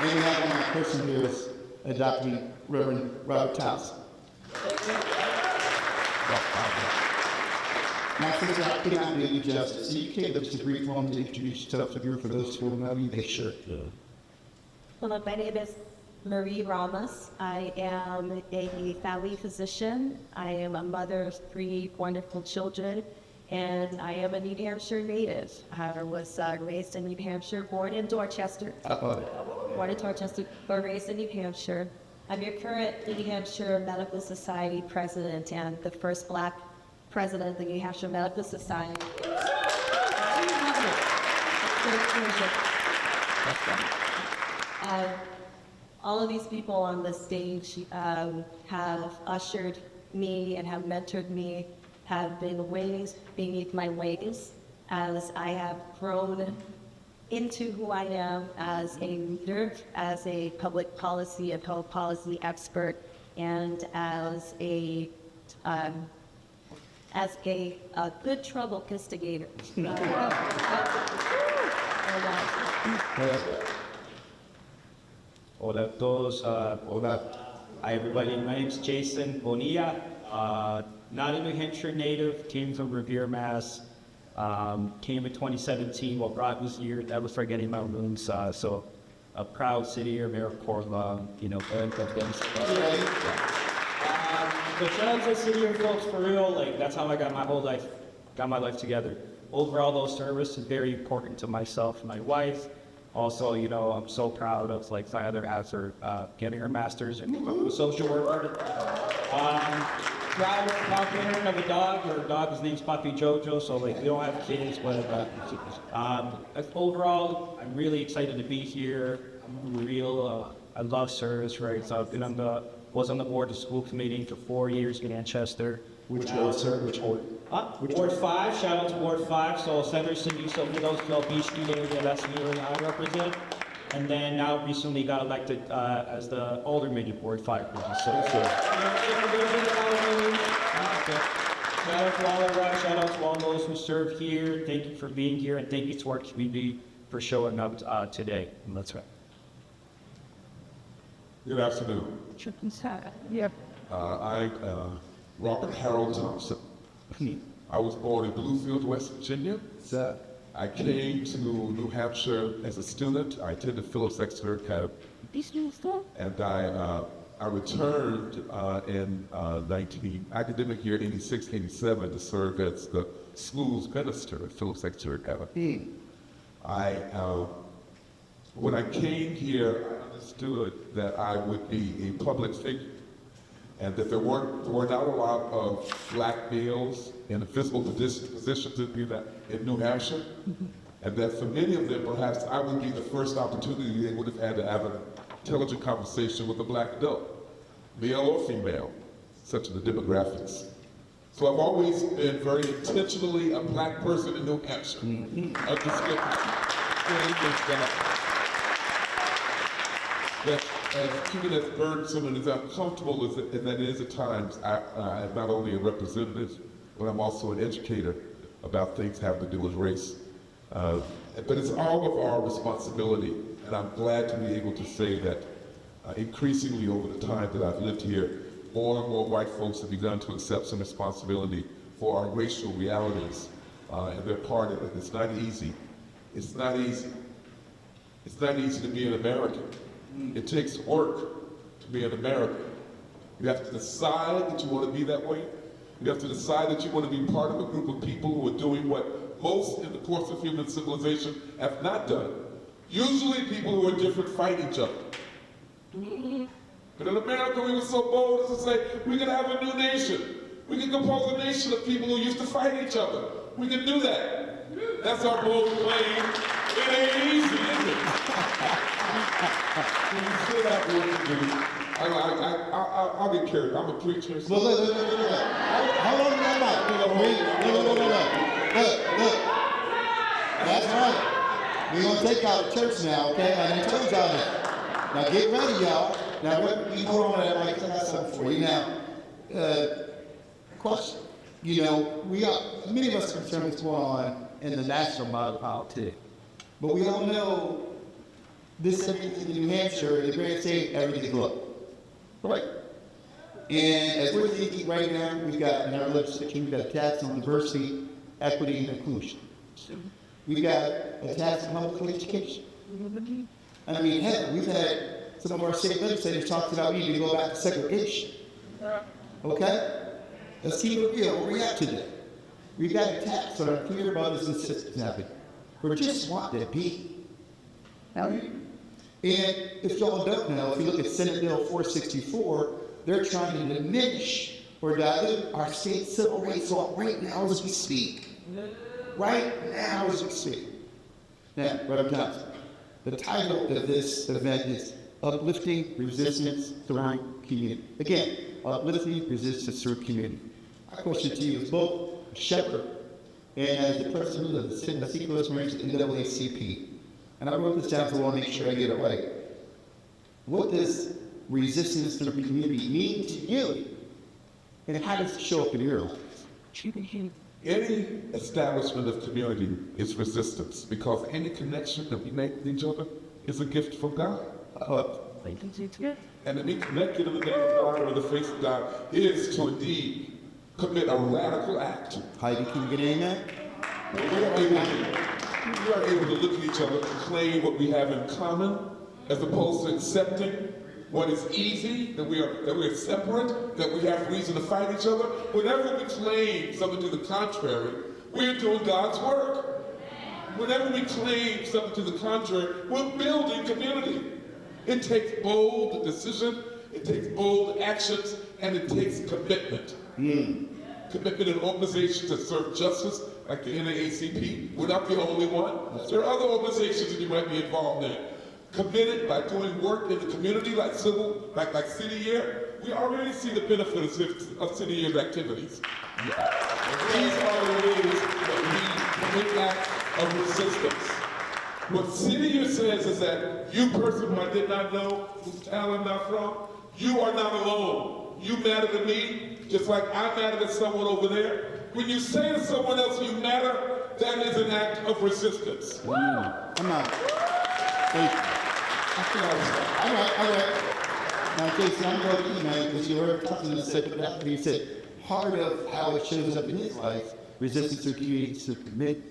And we have one of my person here is adopting Reverend Robert Thompson. Now, since I cannot do you justice, so you can't just a brief moment to introduce yourself to the group for those who don't know you, they sure. Hello, my name is Marie Ramos. I am a family physician. I am a mother of 3 wonderful children, and I am a New Hampshire native. I was raised in New Hampshire, born in Dorchester. Born in Dorchester, but raised in New Hampshire. I'm your current New Hampshire Medical Society president and the first Black president of the New Hampshire Medical Society. All of these people on the stage have ushered me and have mentored me, have been wings beneath my wings as I have grown into who I am as a leader, as a public policy and health policy expert, and as a good trouble instigator. Hola a todos. Hola. Hi everybody. My name's Jason Bonilla. Not a New Hampshire native. Came from Revere, Mass. Came in 2017 while Broad was here. That was for getting my rooms. So a proud city here, AmeriCorps. The challenge of city here, folks, for real. Like that's how I got my whole life. Got my life together. Overall, though, service is very important to myself and my wife. Also, I'm so proud of my other after getting her master's in social work. Proud parent of a dog. Her dog, his name's Puppy Jojo. So we don't have kids, but overall, I'm really excited to be here. I love service, right? So I've been was on the board of the school committee for 4 years in Manchester. Which ward, sir? Which ward? Ward 5, shout out to Ward 5, so Severson, you saw those Beach Street area, that's the area I represent. And then now recently got elected as the alderman of Ward 5. Shout out to all those who serve here, thank you for being here, and thank you to our community for showing up today. And that's right. Good afternoon. I Robert Harold Thompson. I was born in Bluefield, West Virginia. I came to New Hampshire as a student. I attended Phillips Exeter Academy. And I returned in academic year 86-87 to serve as the school's minister at Phillips Exeter Academy. When I came here, I understood that I would be a public figure, and that there were not a lot of black males in a physical position to do that in New Hampshire, and that for many of them, perhaps I would be the first opportunity they would have had to have an intelligent conversation with a black adult, male or female, such as the demographics. So I've always been very intentionally a black person in New Hampshire. Even as burdensome and as uncomfortable as that is at times, I'm not only a representative, but I'm also an educator about things having to do with race. But it's all of our responsibility, and I'm glad to be able to say that increasingly over the time that I've lived here, more and more white folks have begun to accept some responsibility for our racial realities, and they're part of it. It's not easy. It's not easy. It's not easy to be an American. It takes work to be an American. You have to decide that you want to be that way. You have to decide that you want to be part of a group of people who are doing what most in the course of human civilization have not done. Usually people who are different fight each other. But in America we were so bold as to say, we can have a new nation. We can compose a nation of people who used to fight each other. We can do that. That's our bold claim. It ain't easy, is it? I'll get carried. I'm a preacher. So Look. How long am I? Look. That's right. We're going to take out the church now, okay? And it turns out that. Now get ready, y'all. Now, you hold on to that mic. I got something for you. Now, question. We got, many of us are concerned what's going on in the national model politics. But we all know this in New Hampshire, in the great state, everything's look. Right? And as we're thinking right now, we've got in our legislation, we've got a tax on diversity, equity, and inclusion. We've got a tax on public education. I mean, hell, we've had some of our state legislators talk about we need to go back to segregation. Okay? Let's keep it real. Where we at today? We've got attacks on our queer brothers and sisters happening. We just want to be. And if y'all don't know, if you look at Senate Bill 464, they're trying to diminish or dilute our state civil rights law right now as we speak. Right now as we speak. Now, Reverend Johnson, the title of this event is Uplifting Resistance Through Community. Again, uplifting resistance through community. My question to you is both a shepherd and as the president of the St. Louis Rangers NAACP. And I wrote this down so I want to make sure I get it right. What does resistance through community mean to you? And how does it show up in your lives? Any establishment of community is resistance because any connection that we make with each other is a gift from God. And to be connected in the name of God or the face of God is to indeed commit a radical act. Heidi, can you get in there? We are able to look at each other and claim what we have in common as opposed to accepting what is easy, that we are separate, that we have reason to fight each other. Whenever we claim something to the contrary, we're doing God's work. Whenever we claim something to the contrary, we're building community. It takes bold decision, it takes bold actions, and it takes commitment. Commitment in organizations that serve justice, like the NAACP. We're not the only one. There are other organizations that you might be involved in. Committed by doing work in the community like City Year. We already see the benefits of City Year's activities. These are the ways that we commit acts of resistance. What City Year says is that you person who I did not know, whose town I'm not from, you are not alone. You matter to me, just like I matter to someone over there. When you say to someone else you matter, that is an act of resistance. Come on. Thank you. All right. Now, Jason, I'm going to you, man, because you heard something that said that. He said, part of how it shows up in his life, resistance through community, to commit.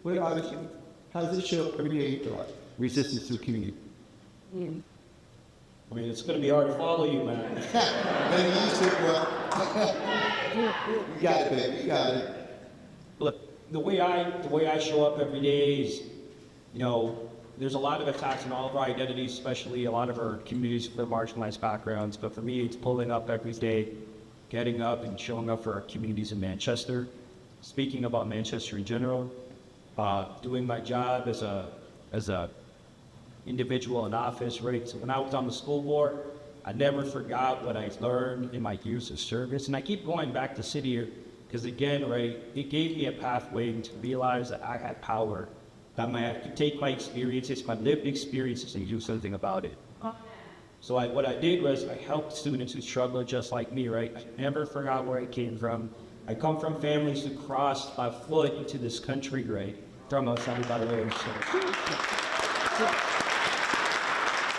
What about you? How does it show up every day in your life? Resistance through community. I mean, it's going to be hard to follow you, man. Maybe you said, well, you got it, baby. You got it. Look, the way I show up every day is, you know, there's a lot of attacks on all of our identities, especially a lot of our communities with marginalized backgrounds. But for me, it's pulling up every day, getting up and showing up for our communities in Manchester. Speaking about Manchester in general, doing my job as a individual in office, right? So when I was on the school board, I never forgot what I learned in my years of service. And I keep going back to City Year because, again, right, it gave me a pathway to realize that I had power. That I could take my experiences, my lived experiences, and do something about it. So what I did was I helped students who struggle just like me, right? I never forgot where I came from. I come from families who crossed by foot into this country, right? Talking about something, by the way.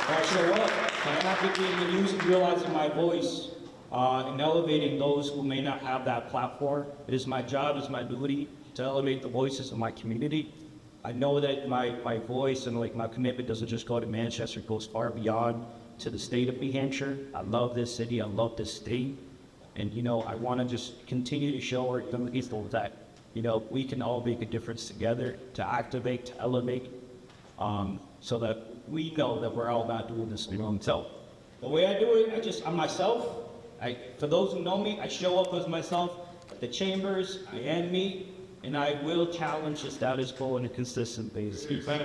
I show up, I'm advocating and using, realizing my voice, and elevating those who may not have that platform. It is my job, it's my duty to elevate the voices of my community. I know that my voice and like my commitment doesn't just go to Manchester, it goes far beyond to the state of New Hampshire. I love this city, I love this state. And you know, I want to just continue to show our young people that, you know, we can all make a difference together to activate, to elevate, so that we know that we're all not doing this alone. So the way I do it, I'm myself. For those who know me, I show up as myself at the chambers, I am me. And I will challenge the status quo on a consistent basis. So far,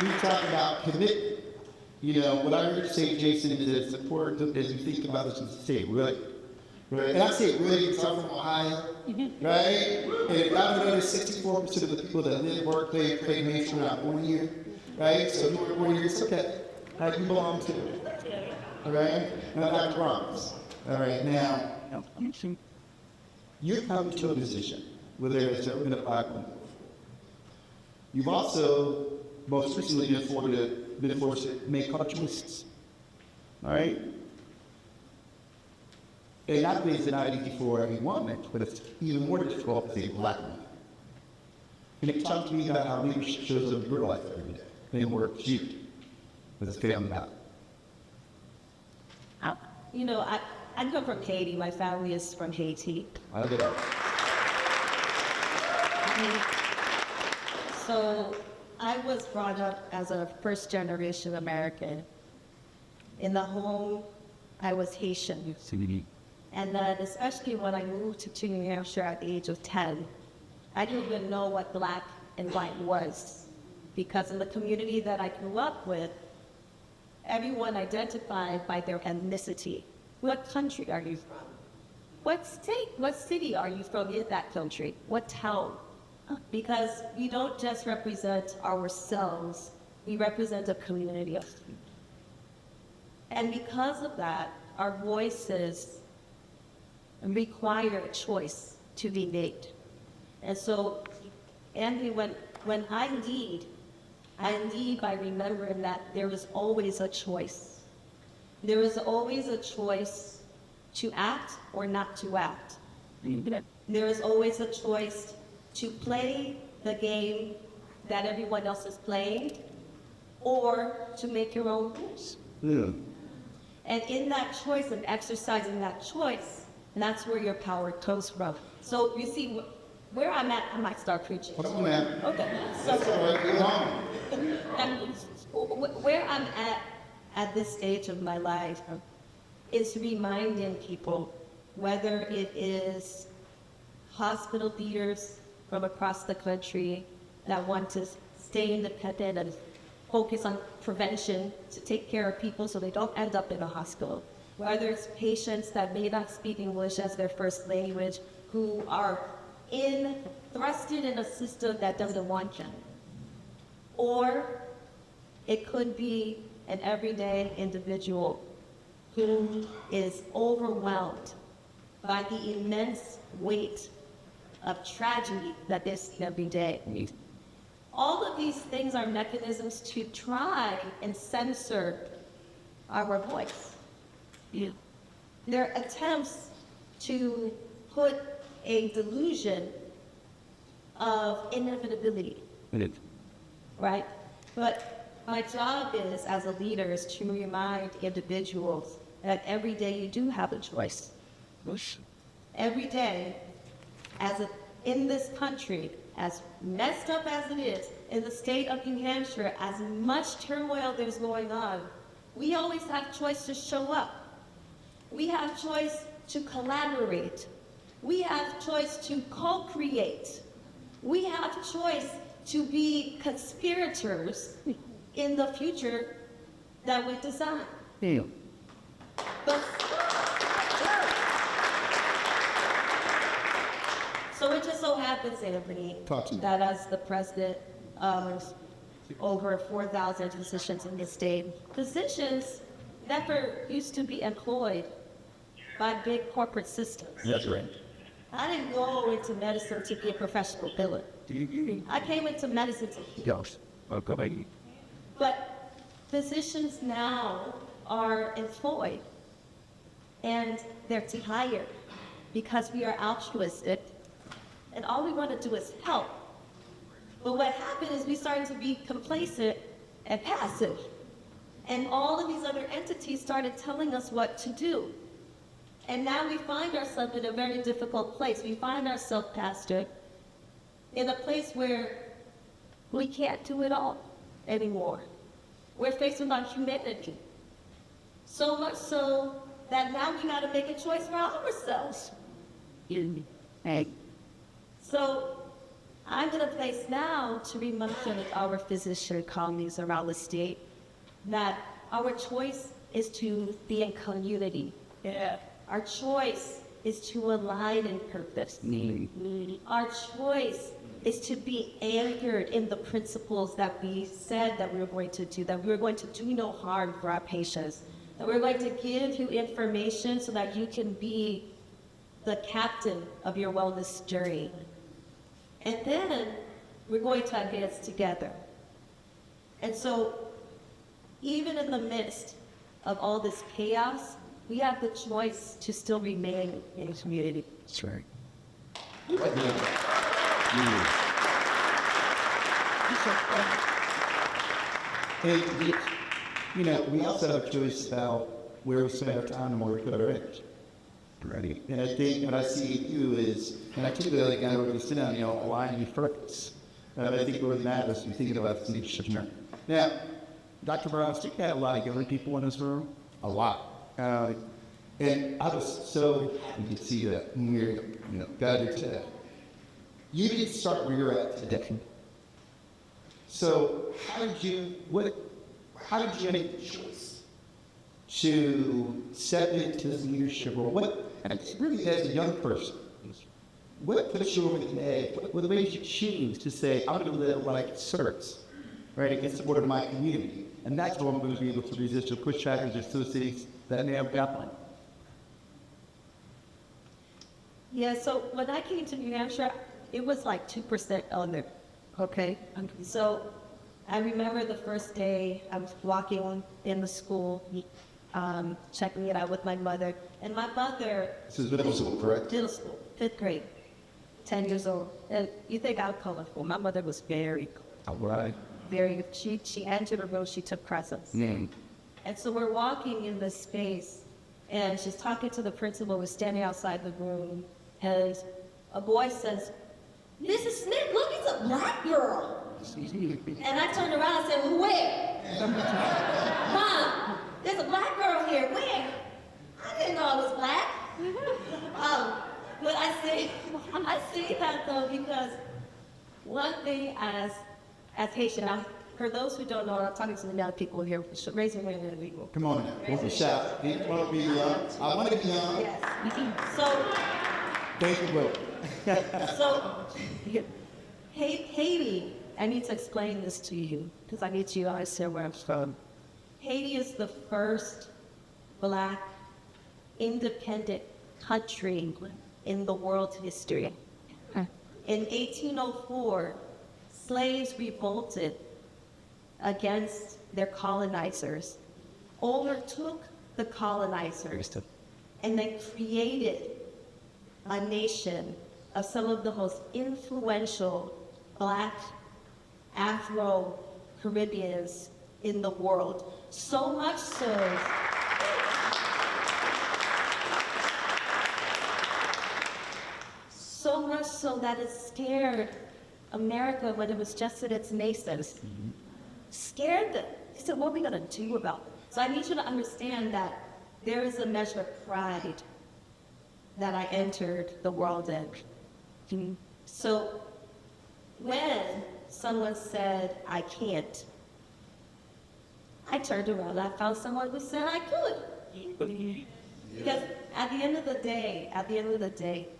we talk about commitment. You know, what I heard you say, Jason, is it's important as you think about this in the state, really. Right? And I say it really because I'm from Ohio, right? And if I don't know, 64% of the people that live, work, play in Hampshire are not born here, right? So if you were born here, it's okay. How do you belong to it? All right? And I got promise. All right, now, you're coming to a position where there is a black woman. You've also, most recently, been forced to make hard choices. All right? And not only is it not easy for every woman, but it's even more difficult for a black woman. And it talks to me about how leadership shows up in your life every day, and work you with a family out. you know, I come from Haiti. My family is from Haiti. So I was brought up as a first-generation American. In the home, I was Haitian. And then, especially when I moved to New Hampshire at the age of 10, I didn't even know what black and white was. Because in the community that I grew up with, everyone identified by their ethnicity. What country are you from? What state, what city are you from in that country? What town? Because we don't just represent ourselves, we represent a community of people. And because of that, our voices require a choice to be made. And so, Andy, when I lead by remembering that there is always a choice. There is always a choice to act or not to act. There is always a choice to play the game that everyone else is playing, or to make your own rules. And in that choice and exercising that choice, and that's where your power comes from. So you see, where I'm at, I might start preaching. Hold on, man. Okay. That's all right, go on. And where I'm at this stage of my life is reminding people, whether it is hospital leaders from across the country that want to stay independent and focus on prevention to take care of people so they don't end up in a hospital, whether it's patients that may not speak English as their first language, who are thrusted in a system that doesn't want them. Or it could be an everyday individual who is overwhelmed by the immense weight of tragedy that they see every day. All of these things are mechanisms to try and censor our voice. They're attempts to put a delusion of inevitability, right? But my job is, as a leader, is to remind individuals that every day you do have a choice. Every day, in this country, as messed up as it is, in the state of New Hampshire, as much turmoil there's going on, we always have choice to show up. We have choice to collaborate. We have choice to co-create. We have choice to be conspirators in the future that we design. But, so it just so happens, Anthony, that as the president of over 4,000 physicians in the state, physicians never used to be employed by big corporate systems. That's right. I didn't go into medicine to be a professional biller. I came into medicine to But physicians now are employed, and they're tired because we are altruistic, and all we want to do is help. But what happened is we started to be complacent and passive, and all of these other entities started telling us what to do. And now we find ourselves in a very difficult place. We find ourselves, Pastor, in a place where we can't do it all anymore. We're faced with our humanity. So much so that now we gotta make a choice for ourselves. So I'm in a place now to remind our physician colleagues around the state that our choice is to be in community. Our choice is to align in purpose. Our choice is to be anchored in the principles that we said that we were going to do, that we were going to do no harm for our patients, that we're going to give you information so that you can be the captain of your wellness journey. And then we're going to advance together. And so, even in the midst of all this chaos, we have the choice to still remain in the community. That's right. And, you know, we also have a choice about where we spend our time and where we put our energy. Ready. And I think what I see you is, and I keep it like I already sit down, aligning your purpose. And I think what matters when thinking about the leadership journey. Now, Dr. Brown, you had a lot of young people in this room, a lot. And I was so happy to see that when you're, gathered today. You didn't start where you're at today. So how did you make the choice to step into this leadership role? And it's really as a young person, what puts you over the edge? What made you choose to say, I'm going to live like service, right, against the support of my community? And that's what I'm going to be able to resist the push factors or associates that may have gotten. Yeah, so when I came to New Hampshire, it was like 2% under, okay? So I remember the first day I was walking in the school, checking it out with my mother. And my mother... This is middle school, correct? Middle school, 5th grade, 10 years old. And you think I'm colorful. My mother was very Right. very, she entered a room, she took presents. And so we're walking in this space, and she's talking to the principal, we're standing outside the room, and a boy says, Mrs. Smith, look, it's a black girl. And I turned around and said, well, where? Mom, there's a black girl here, where? I didn't know I was black. But I say that though because one thing as Haitian, now, for those who don't know, I'm talking to the young people here, raise your hand and we will. Come on now, don't be shy. I want to be young. I want to be young. Yes. So, thank you both. So, Haiti, I need to explain this to you because I need you to understand where I'm from. Haiti is the first black independent country in the world's history. In 1804, slaves revolted against their colonizers, overtook the colonizers, and they created a nation of some of the most influential black Afro-Caribbeans in the world. So much so, that it scared America when it was just in its nascent. Scared them. He said, what are we gonna do about it? So I need you to understand that there is a measure of pride that I entered the world in. So when someone said, I can't, I turned around and I found someone who said I could. Because at the end of the day,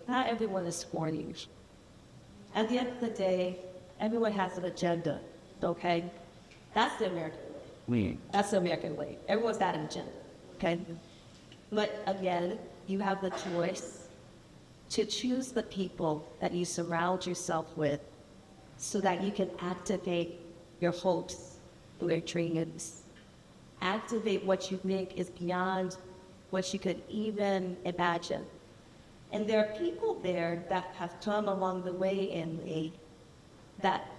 not everyone is for you. At the end of the day, everyone has an agenda, okay? That's the American way. That's the American way. Everyone's got an agenda, okay? But again, you have the choice to choose the people that you surround yourself with so that you can activate your hopes, your dreams. Activate what you think is beyond what you could even imagine. And there are people there that have come along the way in me that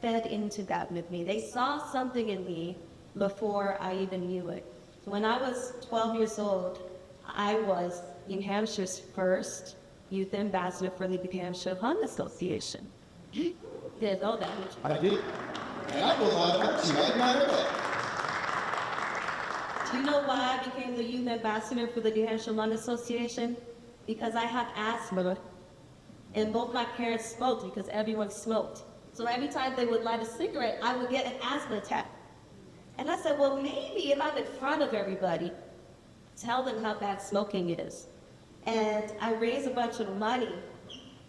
fed into that with me. They saw something in me before I even knew it. When I was 12 years old, I was New Hampshire's first youth ambassador for the New Hampshire Honda Association. Didn't know that. I did. And I was on that too. I did not know that. Do you know why I became the youth ambassador for the New Hampshire Lung Association? Because I have asthma, and both my parents smoked because everyone smoked. So every time they would light a cigarette, I would get an asthma attack. And I said, well, maybe if I'm in front of everybody, tell them how bad smoking is. And I raised a bunch of money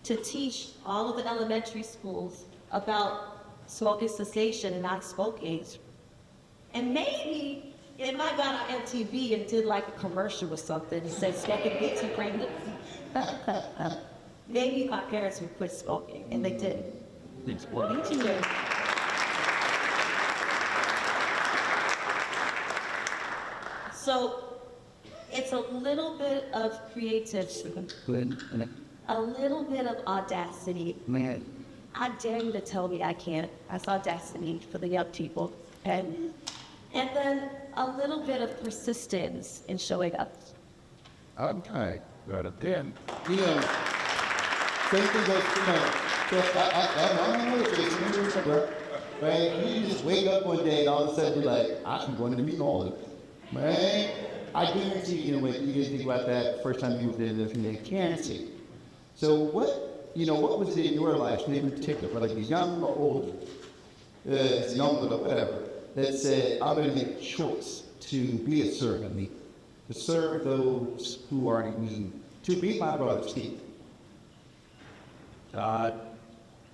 to teach all of the elementary schools about smoking cessation and not smoking. And maybe if I got on MTV and did like a commercial or something and said smoking gets you pregnant, maybe my parents would quit smoking, and they did. So it's a little bit of creativity, a little bit of audacity. I dare you to tell me I can't. That's audacity for the young people. And and then a little bit of persistence in showing up. Okay, got it. Then, you know, same thing goes, you know, I'm military, right? You just wake up one day and all of a sudden you're like, I'm going to meet all of it, right? I guarantee you, when you guys think about that first time you moved in Kansas. So what was it in your life, in particular, whether you're young or older, young or whatever, that said, I'm going to make a choice to be a servant, to serve those who are in need, to be my brother's keeper?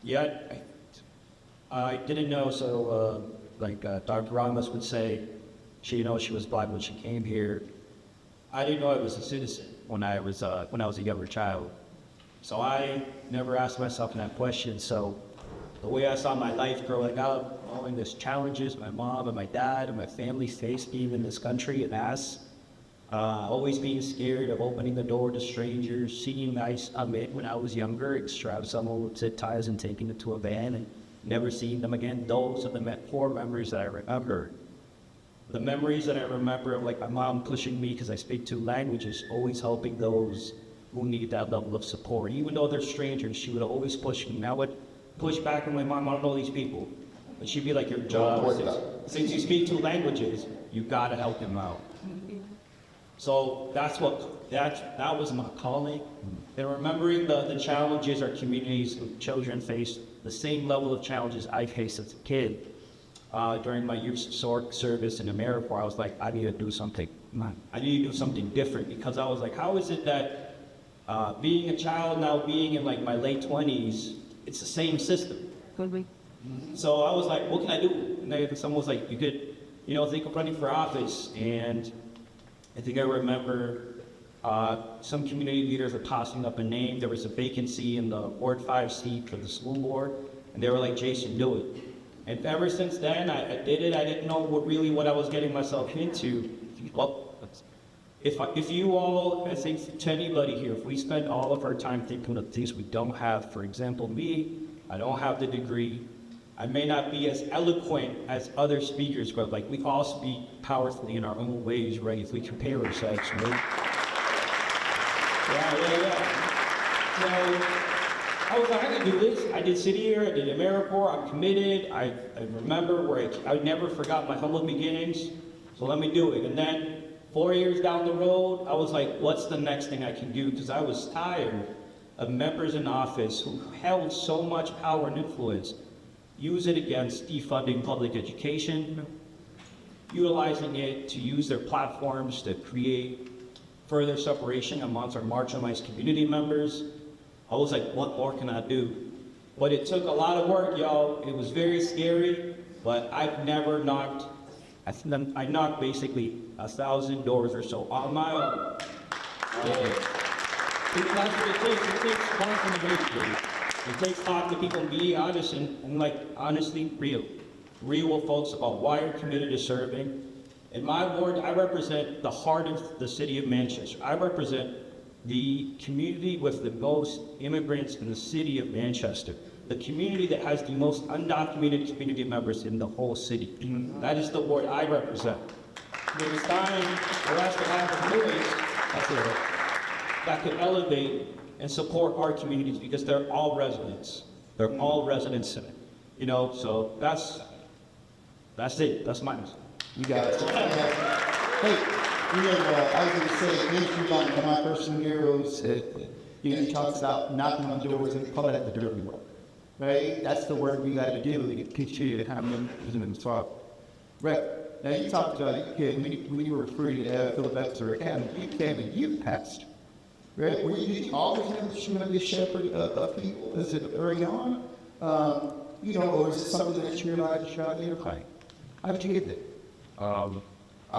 Yeah, I didn't know, so Dr. Ramos would say, she was black when she came here. I didn't know I was a citizen when I was a younger child. So I never asked myself that question. So the way I saw my life growing up, all these challenges my mom and my dad and my family faced being in this country and always being scared of opening the door to strangers, seeing ice amid when I was younger, grab someone with zip ties and taking it to a van and never seeing them again. Those are the core memories that I remember. The memories that I remember of like my mom pushing me because I speak 2 languages, always helping those who need that level of support. Even though they're strangers, she would always push me. And I would push back on my mom, I don't know these people. But she'd be like, your job, since you speak 2 languages, you gotta help them out. So that was my calling. And remembering the challenges our communities and children face, the same level of challenges I faced as a kid. During my youth service in America, I was like, I need to do something. I need to do something different, because I was like, how is it that being a child now, being in like my late 20s, it's the same system. Could we? So I was like, what can I do? And then someone was like, you could, think of running for office. And I think I remember some community leaders were tossing up a name. There was a vacancy in the Ward 5 seat for the school board, and they were like, Jason, do it. And ever since then, I did it. I didn't know what I was getting myself into. Well, if you all, I think to anybody here, if we spend all of our time thinking of things we don't have, for example, me, I don't have the degree. I may not be as eloquent as other speakers, but like we all speak powerfully in our own ways, right? If we compare ourselves, right? Yeah. So I was like, I can do this. I did City Year, I did AmeriCorps, I'm committed. I remember where I never forgot my humble beginnings, so let me do it. And then 4 years down the road, I was like, what's the next thing I can do? Because I was tired of members in office who held so much power and influence, use it against defunding public education, utilizing it to use their platforms to create further separation amongst our marginalized community members. I was like, what more can I do? But it took a lot of work, y'all. It was very scary, but I've never knocked, I knocked basically 1,000 doors or so on my own. That's what it takes. It takes confirmation. It takes talking to people, being honest and like honestly real. Real with folks about why you're committed to serving. In my ward, I represent the heart of the city of Manchester. I represent the community with the most immigrants in the city of Manchester. The community that has the most undocumented community members in the whole city. That is the ward I represent. There's time for us to have a voice that could elevate and support our communities, because they're all residents. They're all residents in it. So that's it. That's mine. You got it. Hey, I was going to say, Andrew, one of my personal heroes, he talks about knocking on doors and call that the dirty work. Right? That's the work we got to do to teach you how to talk. Right. Now, you talked about when you were recruited at Philadelphia Academy, you became a youth pastor. Right? Were you always going to be a shepherd of people? Is it early on? Or is it something that you realized you're not play? How did you get there? I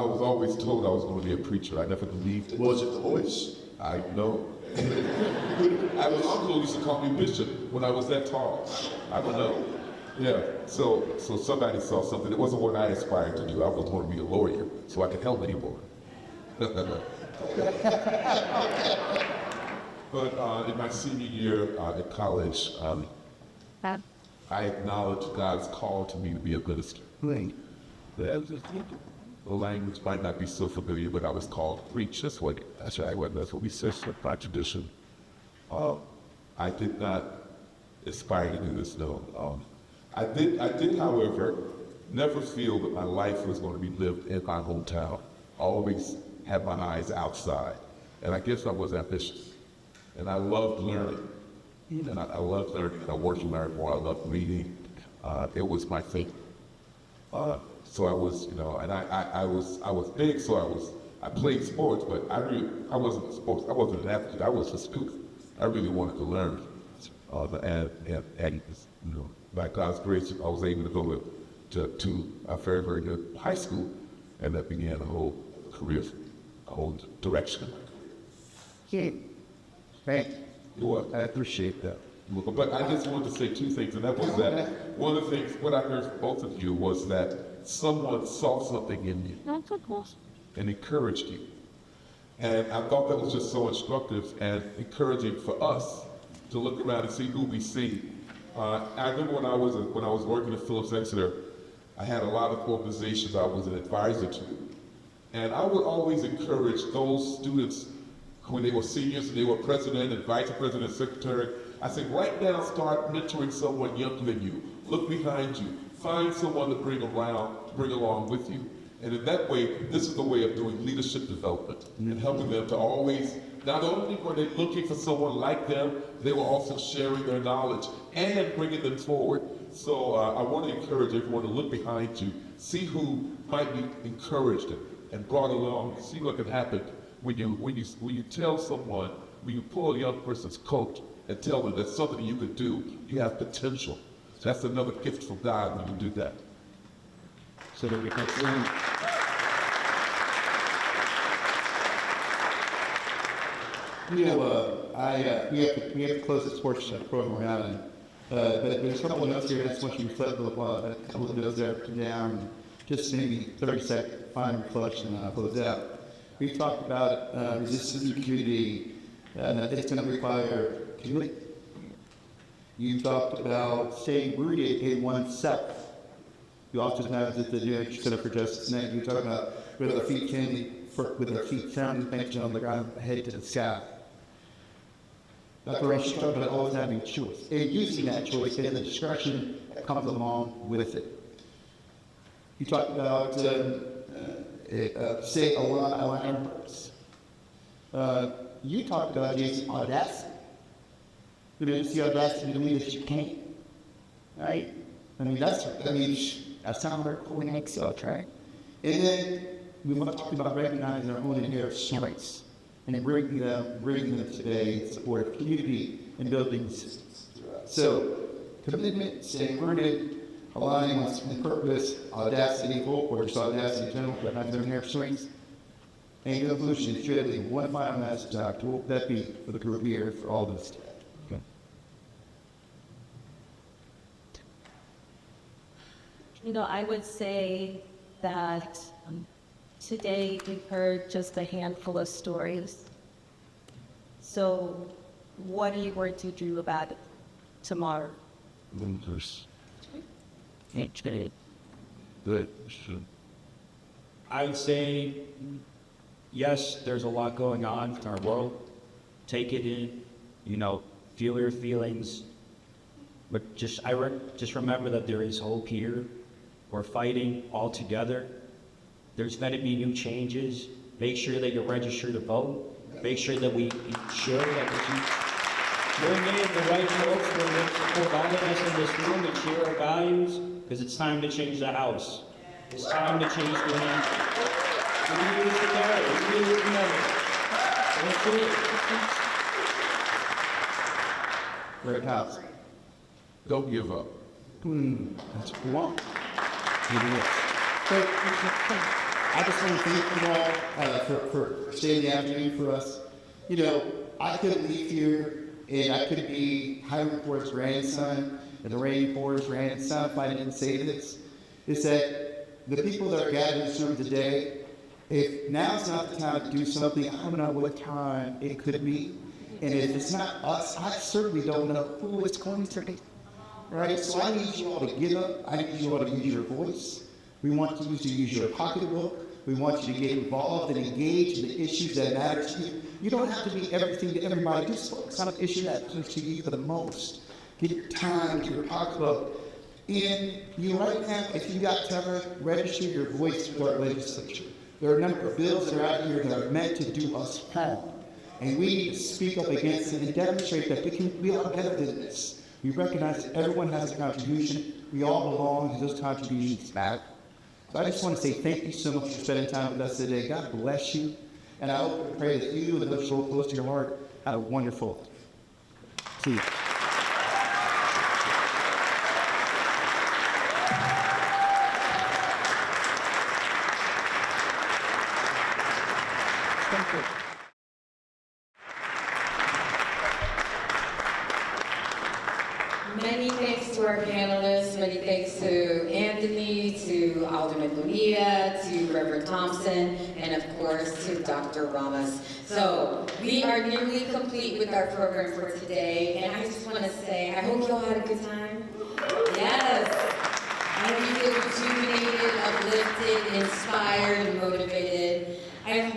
was always told I was going to be a preacher. I never believed it. Was it the voice? I know. I was uncle used to call me bishop when I was that tall. I don't know. Yeah. So somebody saw something. It wasn't what I aspired to do. I was going to be a lawyer so I could help anyone. But in my senior year at college, I acknowledged God's call to me to be a minister. Right. The language might not be so familiar, but I was called to preach. That's what we said by tradition. I did not aspire to do this, no. I did, however, never feel that my life was going to be lived in my hometown. I always had my eyes outside. And I guess I was ambitious. And I loved learning. And I loved learning. I wanted to learn more. I loved reading. It was my thing. So I was, and I was big, so I played sports, but I wasn't sports. I wasn't an athlete. I was a student. I really wanted to learn. And by God's grace, I was able to go to a very, very good high school, and that began a whole career, a whole direction. Yeah. Thank you. I appreciate that. But I just wanted to say two things, and that was that one of the things, what I heard from both of you was that someone saw something in you and encouraged you. And I thought that was just so instructive and encouraging for us to look around and see who we see. I remember when I was working at Phillips Exeter, I had a lot of organizations I was an advisor to. And I would always encourage those students when they were seniors and they were president and vice president and secretary. I said, right now, start mentoring someone younger than you. Look behind you. Find someone to bring along with you. And in that way, this is the way of doing leadership development and helping them to always, not only were they looking for someone like them, they were also sharing their knowledge and bringing them forward. So I want to encourage everyone to look behind you, see who might be encouraged and brought along, see what can happen when you tell someone, when you pull a young person's coat and tell them that's something you could do, you have potential. That's another gift from God when you do that. So that we can see. We have to close this portion of the program out, but there's a couple of notes here. I just want you to flip a couple of notes there down, just maybe 30-second final reflection, and I'll close out. We've talked about resistance in the community, and it's going to require community. You talked about staying rooted in oneself. You also have the New Center for Justice. And you talk about with our feet sounding tension on the ground, head to the sky. Dr. Rush talked about always having a choice and using that choice and the discretion that comes along with it. You talked about say a lot of numbers. You talked about Jason audacity. You know, it's the audacity to believe that you can, right? That sounds like cool and Excel, right? And then we want to talk about recognizing our own inherent strengths and then bringing them today in support of community and building systems. So, commitment, staying rooted, aligning with purpose, audacity, or just audacity in general, recognizing their inherent strengths, and conclusion is really one final message, Doctor. What would that be for the group here for all this? Okay. I would say that today we've heard just a handful of stories. So what are you going to do about it tomorrow? Good. I would say, yes, there's a lot going on in our world. Take it in, feel your feelings. But just remember that there is hope here. We're fighting all together. There's going to be new changes. Make sure that you're registered to vote. Make sure that we ensure that we're making the right choice for all of us in this room and share our values, because it's time to change the house. It's time to change the land. We need to together. We need to remember. That's it. Great house. Don't give up. That's what we want. I just want to thank you all for staying the afternoon for us. I could leave here and I could be Highland Forest grandson and the Rainforest grandson if I didn't say this. Is that the people that are gathered in this room today, if now's not the time to do something, I don't know what time it could be. And if it's not us, I certainly don't know who it's going to be. Right? So I need you all to get up. I need you all to use your voice. We want you to use your pocketbook. We want you to get involved and engage in the issues that matter to you. You don't have to be everything to everybody. Just focus on an issue that matters to you the most. Get your time, get your pocketbook. And you right now, if you got time, register your voice for our legislature. There are a number of bills that are out here that are meant to do us harm. And we need to speak up against it and demonstrate that we can be a lot better than this. We recognize that everyone has a contribution. We all belong, and those contributions matter. So I just want to say thank you so much for spending time with us today. God bless you. And I hope and pray that you and those so close to your heart have a wonderful season. Thank you. Many thanks to our panelists, many thanks to Anthony, to Alderman Bonilla, to Reverend Thompson, and of course to Dr. Ramos. So we are nearly complete with our program for today, and I just want to say, I hope you all had a good time. Yes. I hope you feel rejuvenated, uplifted, inspired, and motivated.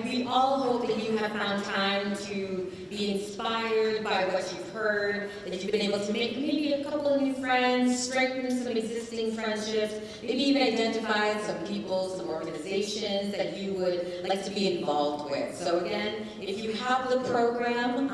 We all hope that you have found time to be inspired by what you've heard, that you've been able to make maybe a couple of new friends, strengthen some existing friendships, maybe even identify some people, some organizations that you would like to be involved with. So again, if you have the program,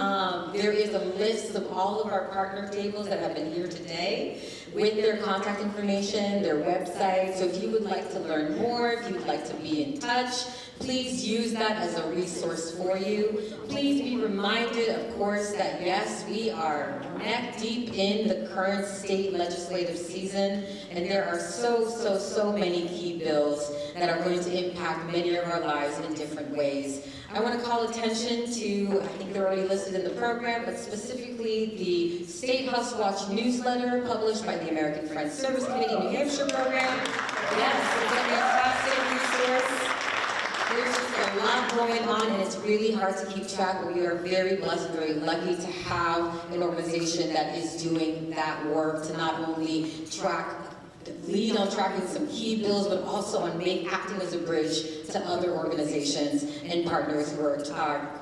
there is a list of all of our partner tables that have been here today with their contact information, their website. So if you would like to learn more, if you would like to be in touch, please use that as a resource for you. Please be reminded, of course, that yes, we are neck deep in the current state legislative season, and there are so many key bills that are going to impact many of our lives in different ways. I want to call attention to, I think they're already listed in the program, but specifically the State House Watch newsletter published by the American Friends Service Committee New Hampshire program. Yes, it's a fantastic resource. There's just a lot going on, and it's really hard to keep track, but we are very blessed, very lucky to have an organization that is doing that work to not only lead on tracking some key bills, but also on acting as a bridge to other organizations and partners who are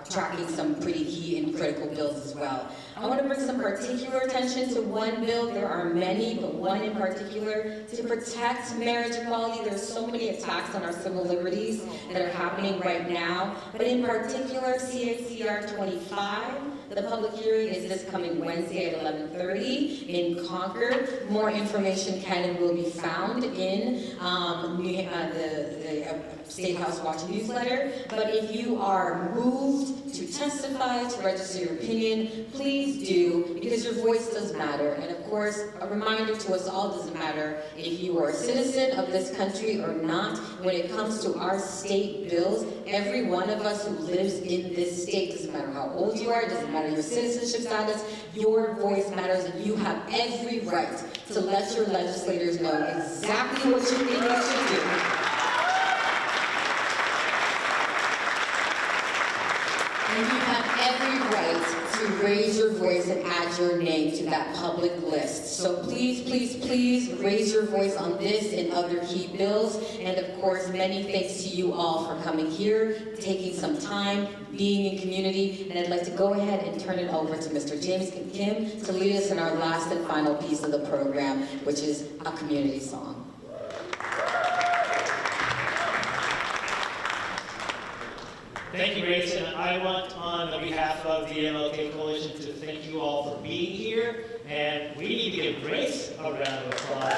tracking some pretty key and critical bills as well. I want to bring some particular attention to one bill. There are many, but one in particular, to protect marriage equality. There's so many attacks on our civil liberties that are happening right now, but in particular, CHCR 25. The public hearing is this coming Wednesday at 11:30 in Concord. More information can and will be found in the State House Watch newsletter. But if you are moved to testify, to register your opinion, please do, because your voice does matter. And of course, a reminder to us all, doesn't matter if you are a citizen of this country or not. When it comes to our state bills, every one of us who lives in this state, doesn't matter how old you are, doesn't matter your citizenship status, your voice matters, and you have every right to let your legislators know exactly what you think they should do. And you have every right to raise your voice and add your name to that public list. So please, please, please raise your voice on this and other key bills. And of course, many thanks to you all for coming here, taking some time, being in community. And I'd like to go ahead and turn it over to Mr. James Kim to lead us in our last and final piece of the program, which is a community song. Thank you, Grace, and I want, on behalf of the MLK Coalition, to thank you all for being here, and we need to give Grace a round of applause.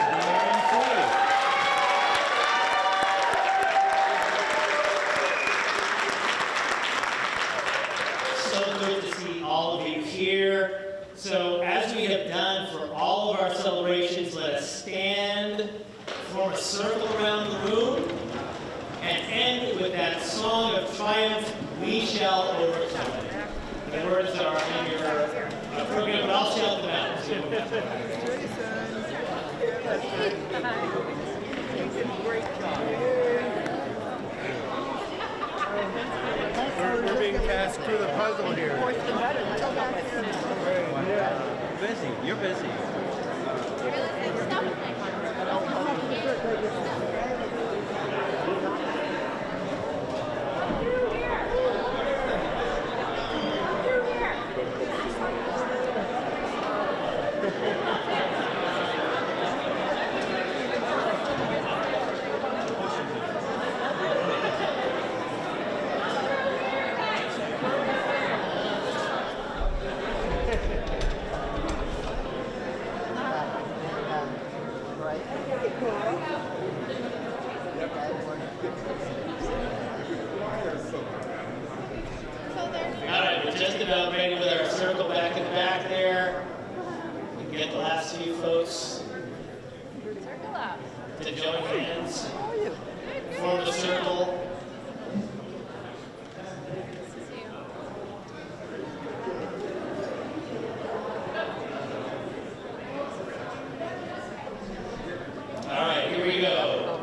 So good to see all of you here. So as we have done for all of our celebrations, let us stand, form a circle around the room, and end with that song of triumph, "We Shall Overcome." The words are in your program, but I'll shout them out. We're being cast through the puzzle here. Busy. You're busy. All right, we're just about ready with our circle back in the back there. We can get the last few folks to join hands, form a circle. All right, here we go.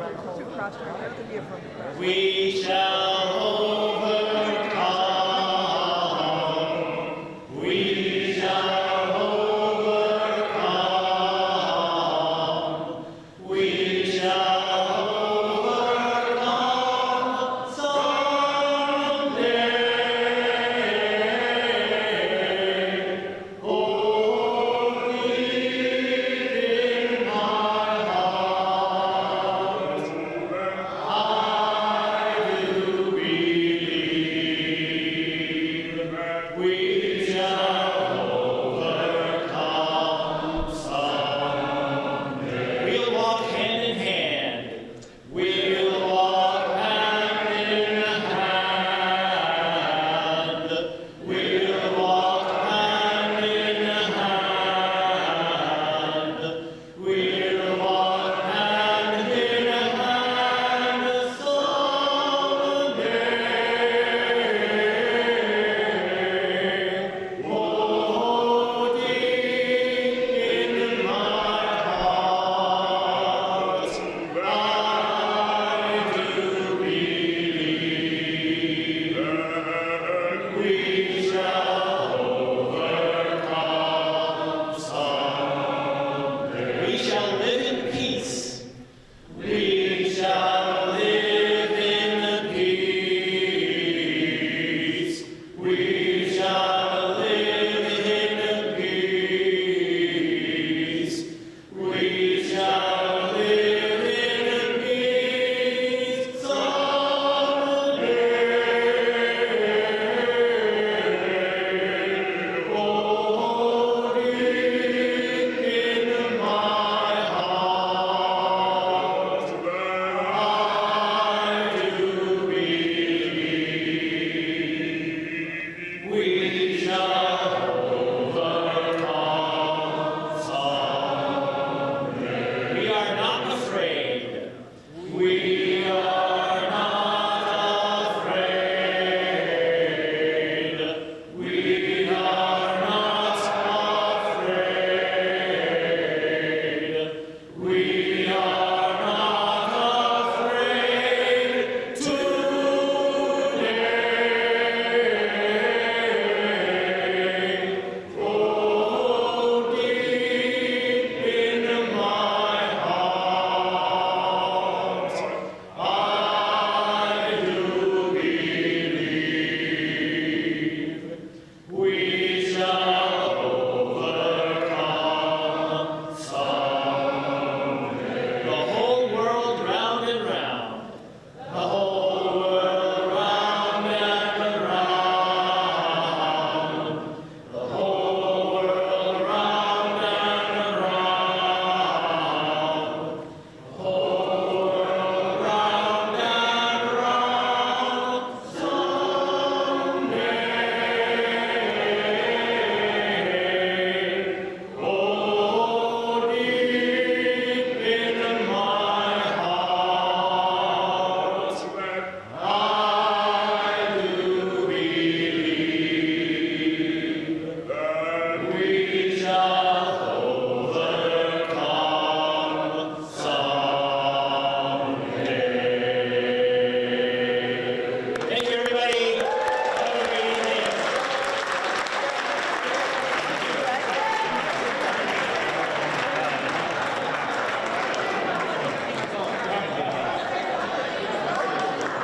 We shall